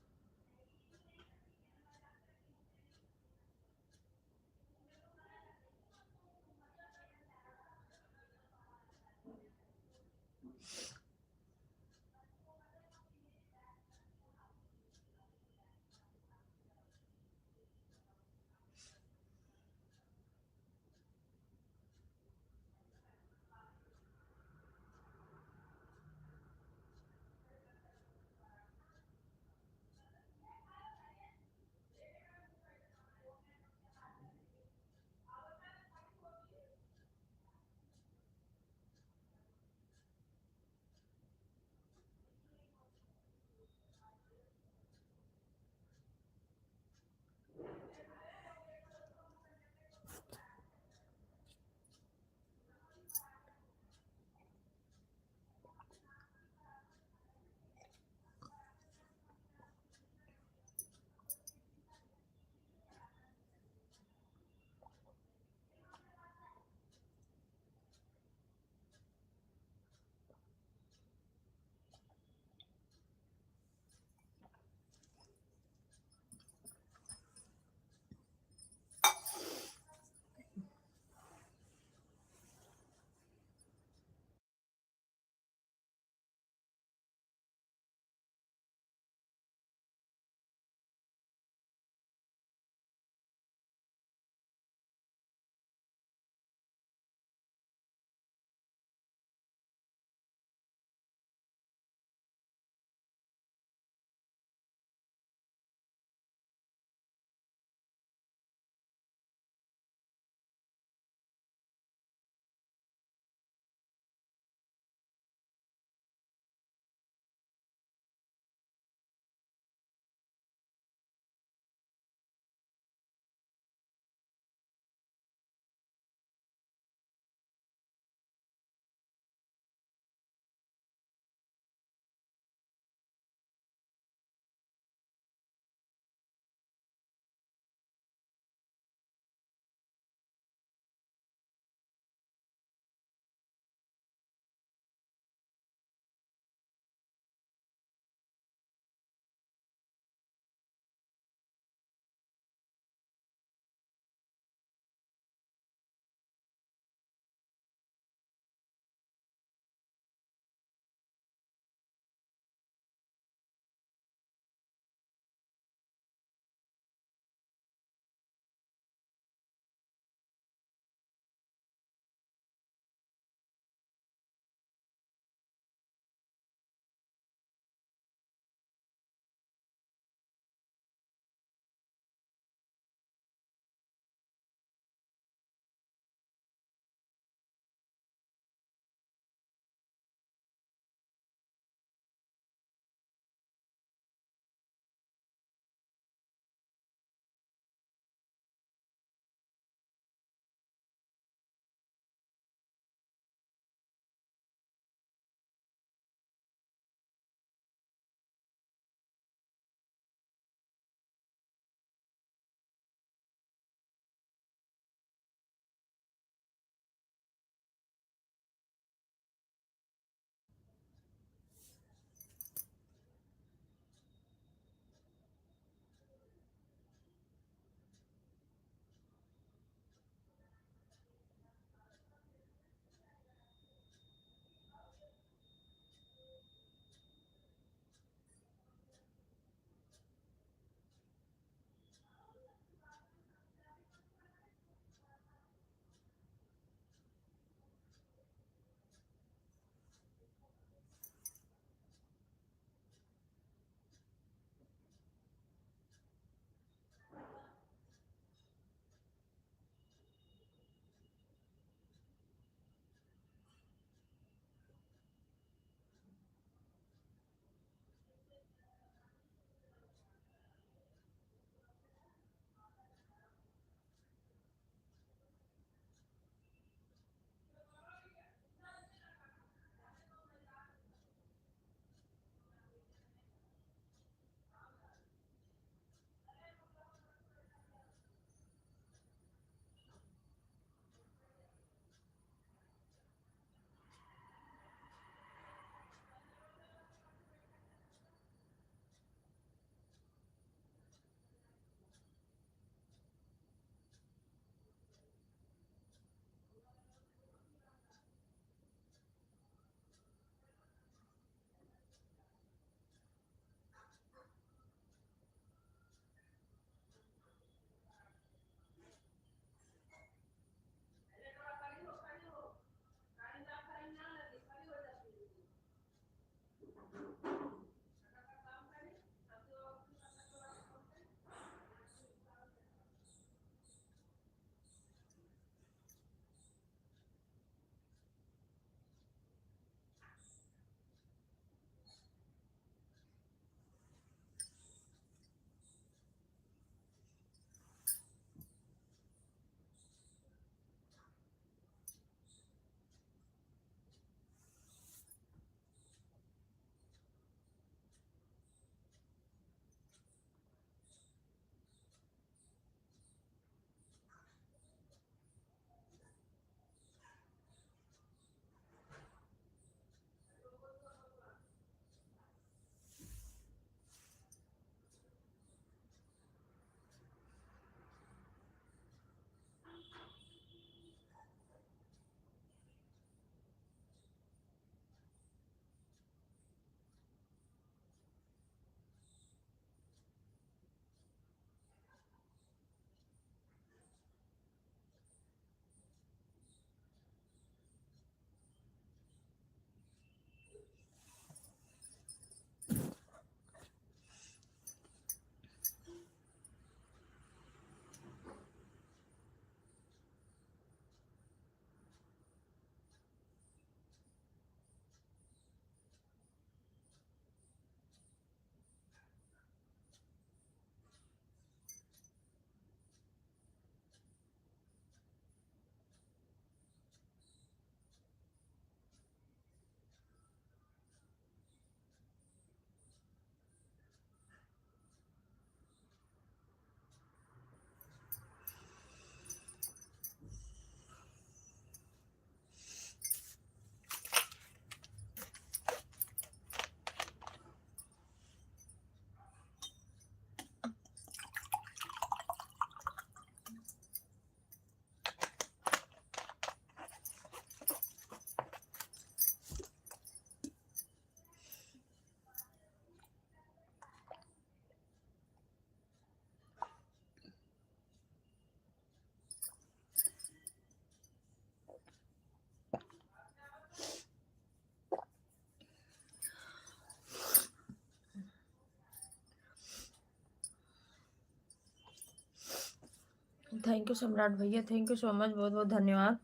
[SPEAKER 1] Thank you Samrat भैया, थैंक यू सो मच, बहुत बहुत धन्यवाद।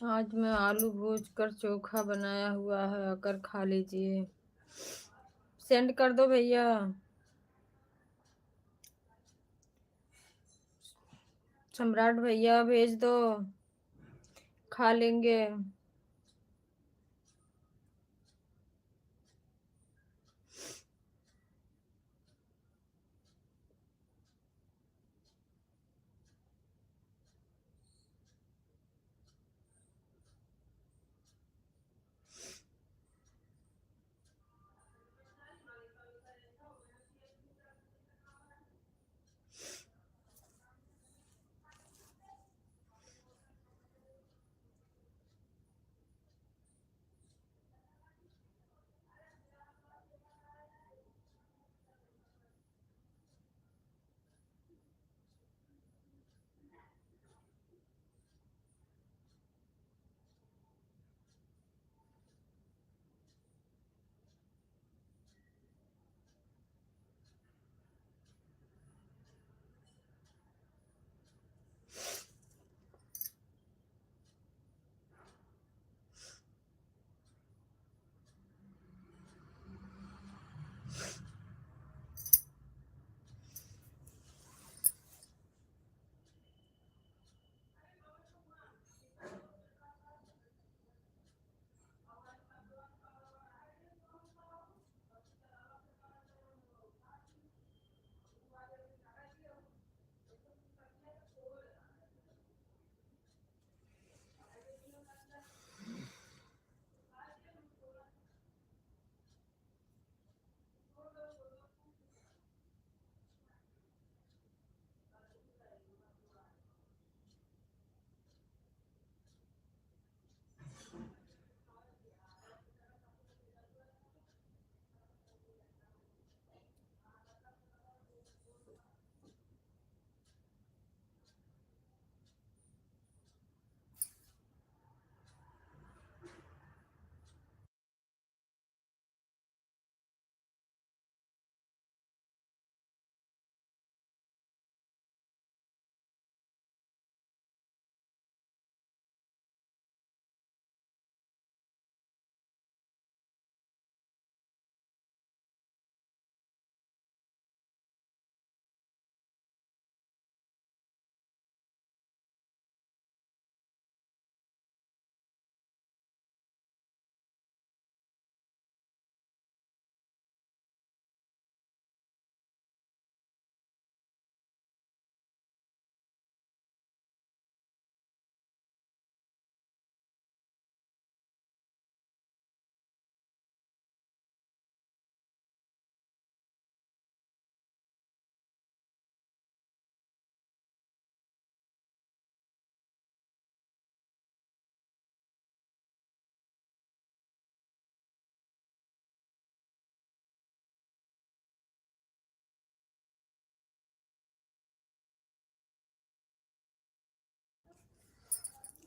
[SPEAKER 1] आज मैं आलू भूज कर चोखा बनाया हुआ है, आकर खा लीजिए। सेंड कर दो भैया। सम्राट भैया भेज दो, खा लेंगे।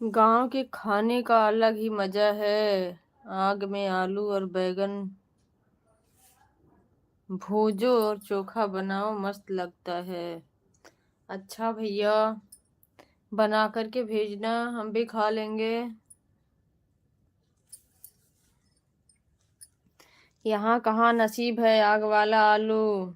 [SPEAKER 1] गांव के खाने का अलग ही मजा है। आग में आलू और बैगन भूजो और चोखा बनाओ, मस्त लगता है। अच्छा भैया, बना करके भेजना, हम भी खा लेंगे। यहाँ कहाँ नसीब है आग वाला आलू।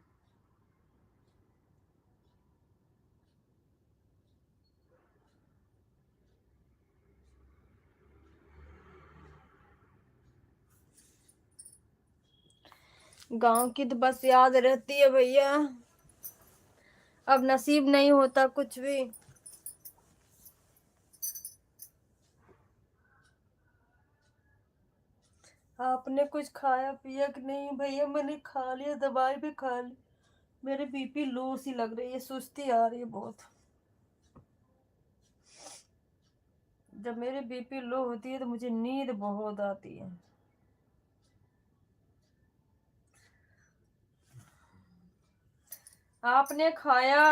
[SPEAKER 1] गांव की तो बस याद रहती है भैया, अब नसीब नहीं होता कुछ भी। आपने कुछ खाया पिया कि नहीं भैया? मैंने खा लिया, दवाई भी खा ली। मेरे बीपी लो सी लग रही है, सुस्ती आ रही है बहुत। जब मेरी बीपी लो होती है तो मुझे नींद बहुत आती है। आपने खाया?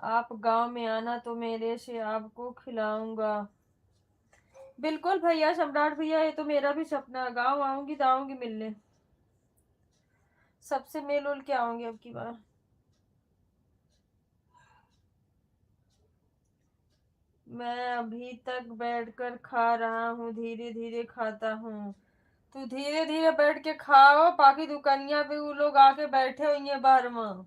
[SPEAKER 1] आप गांव में आना तो मेरे से आपको खिलाऊंगा। बिल्कुल भैया, सम्राट भैया, ये तो मेरा भी सपना है। गांव आऊंगी तो आऊंगी मिलने, सबसे मिल उल के आऊंगी अब की बार। मैं अभी तक बैठकर खा रहा हूँ, धीरे धीरे खाता हूँ। तू धीरे धीरे बैठ के खाओ, बाकी दुकानिया पे वो लोग आके बैठे हुई हैं बाहर में।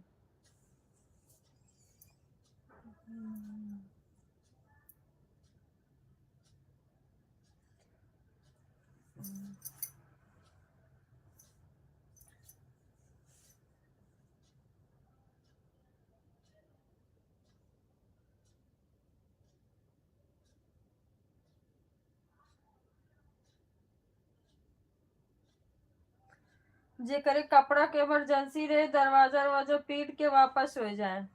[SPEAKER 1] जे करे कपड़ा के इमरजेंसी रहे, दरवाजा दरवाजा पीट के वापस हो जाए।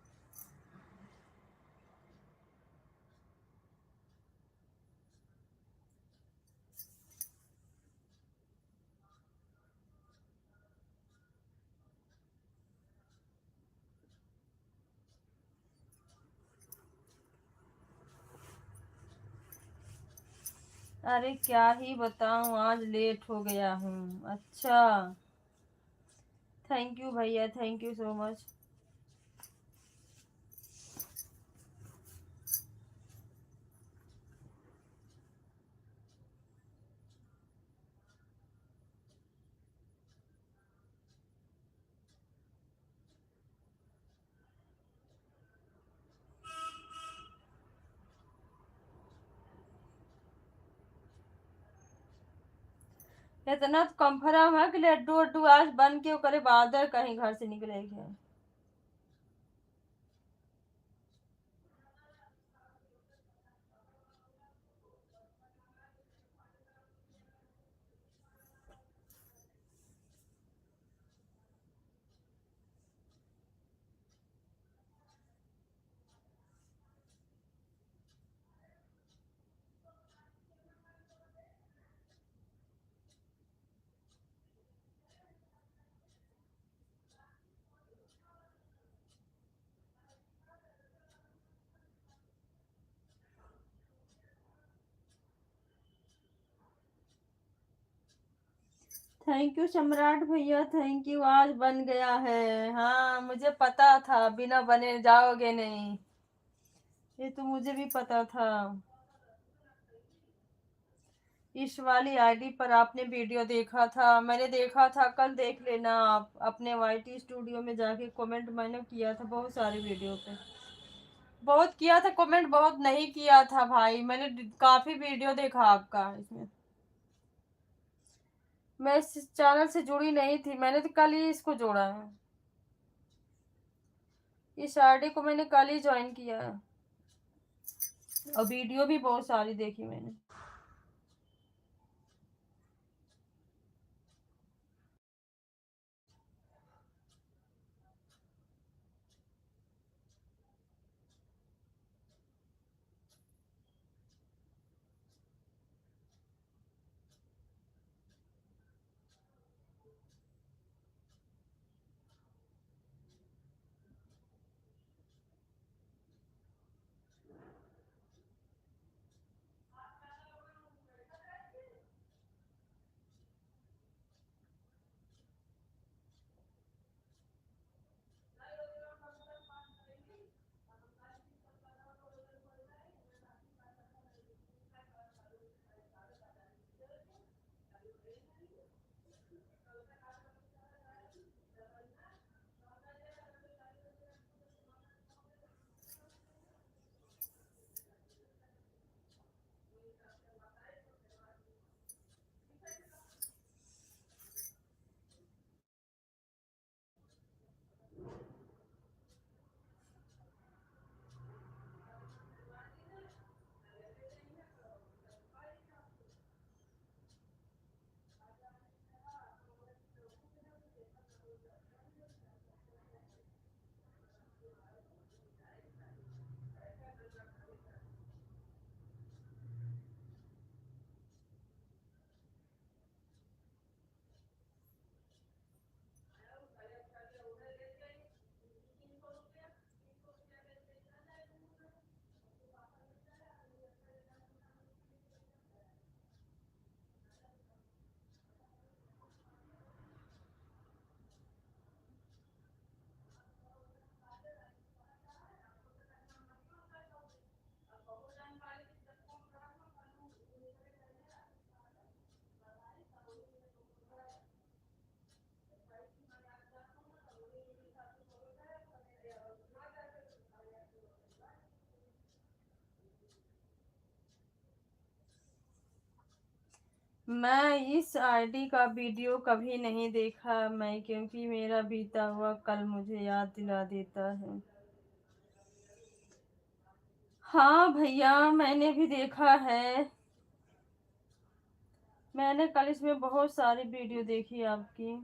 [SPEAKER 1] अरे क्या ही बताऊं, आज लेट हो गया हूँ। अच्छा, थैंक यू भैया, थैंक यू सो मच। इतना तो कंफर्म है कि लड्डू वड्डू आज बन के ओकरे बाद कहीं घर से निकलेगी। थैंक यू सम्राट भैया, थैंक यू। आज बन गया है। हाँ, मुझे पता था बिना बने जाओगे नहीं, ये तो मुझे भी पता था। इस वाली आईडी पर आपने वीडियो देखा था? मैंने देखा था, कल देख लेना आप अपने वाईटी स्टूडियो में जाके। कमेंट मैंने किया था बहुत सारे वीडियो पे, बहुत किया था कमेंट, बहुत नहीं किया था भाई। मैंने काफी वीडियो देखा आपका इसमें। मैं इस चैनल से जुड़ी नहीं थी, मैंने तो कल ही इसको जोड़ा है। इस आईडी को मैंने कल ही ज्वाइन किया है, और वीडियो भी बहुत सारी देखी मैंने। मैं इस आईडी का वीडियो कभी नहीं देखा मैं, क्योंकि मेरा बीता हुआ कल मुझे याद दिला देता है। हाँ भैया, मैंने भी देखा है। मैंने कल इसमें बहुत सारी वीडियो देखी आपकी।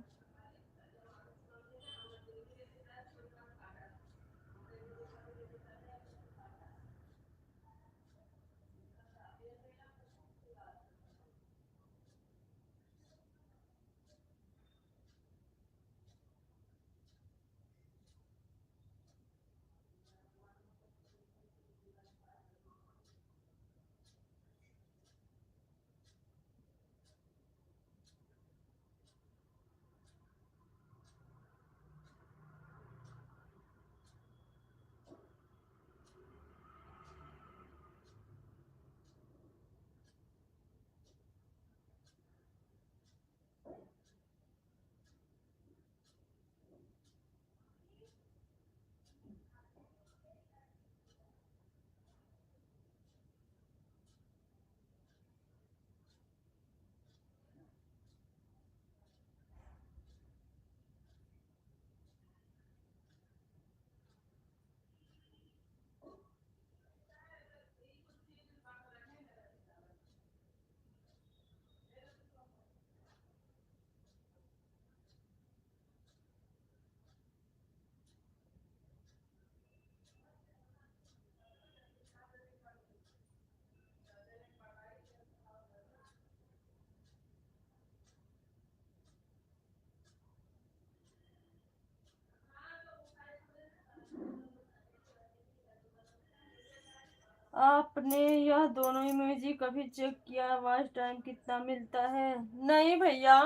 [SPEAKER 1] आपने यह दोनों इमोजी कभी चेक किया वॉच टाइम कितना मिलता है? नहीं भैया,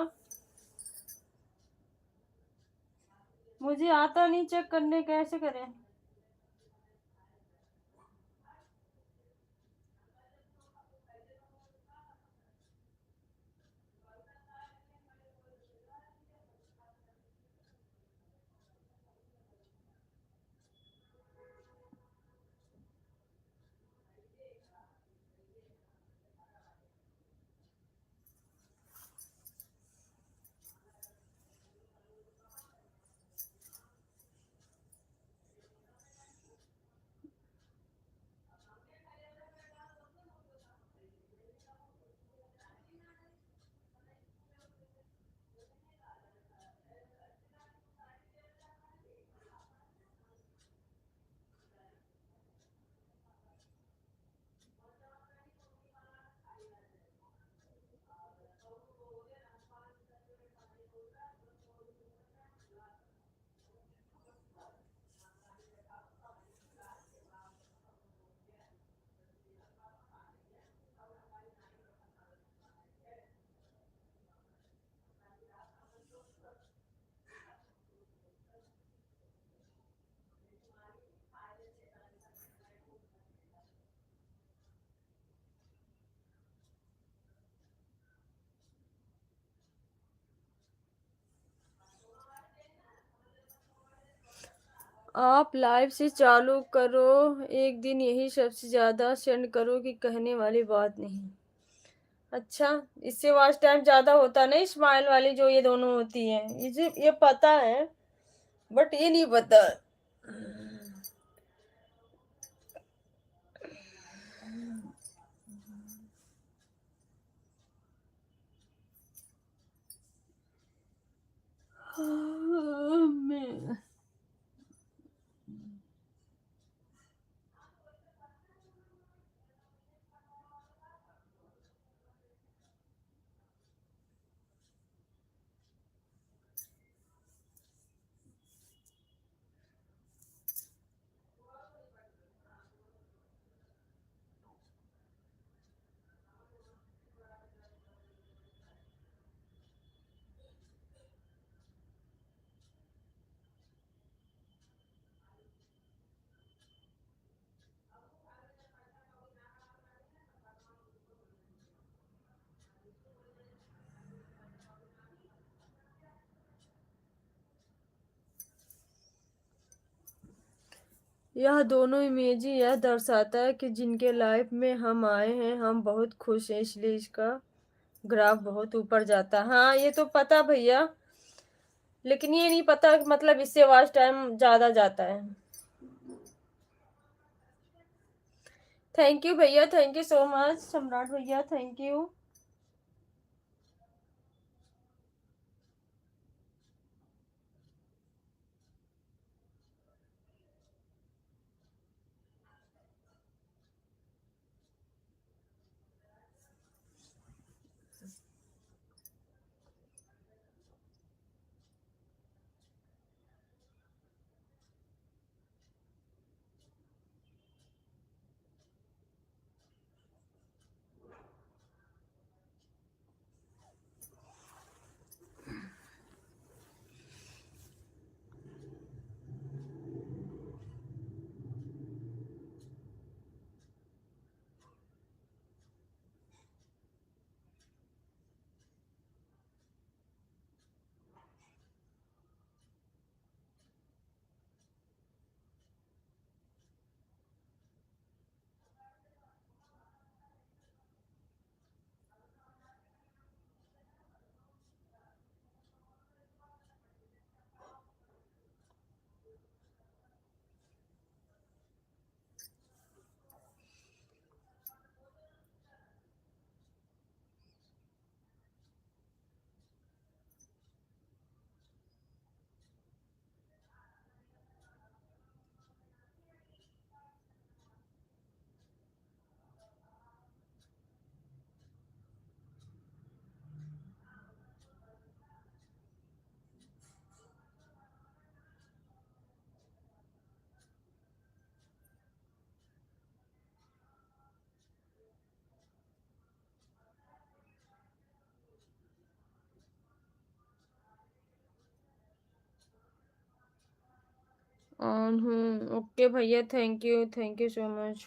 [SPEAKER 1] मुझे आता नहीं चेक करने, कैसे करें? आप लाइव से चालू करो, एक दिन यही सबसे ज्यादा सेंड करो कि कहने वाली बात नहीं। अच्छा, इससे वॉच टाइम ज्यादा होता नहीं, स्माइल वाली जो ये दोनों होती है, ये पता है, बट ये नहीं पता। मैं यह दोनों इमेजी यह दर्शाता है कि जिनके लाइफ में हम आए हैं हम बहुत खुश हैं, इसलिए इसका ग्राफ बहुत ऊपर जाता है। हाँ, ये तो पता भैया, लेकिन ये नहीं पता कि मतलब इससे वॉच टाइम ज़्यादा जाता है। थैंक यू भैया, थैंक यू सो मच सम्राट भैया, थैंक यू। ऑन हूँ। ओके भैया, thank you so much.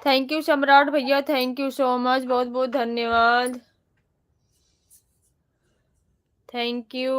[SPEAKER 1] Thank you Samrat भैया, थैंक यू सो मच, बहुत बहुत धन्यवाद, थैंक यू।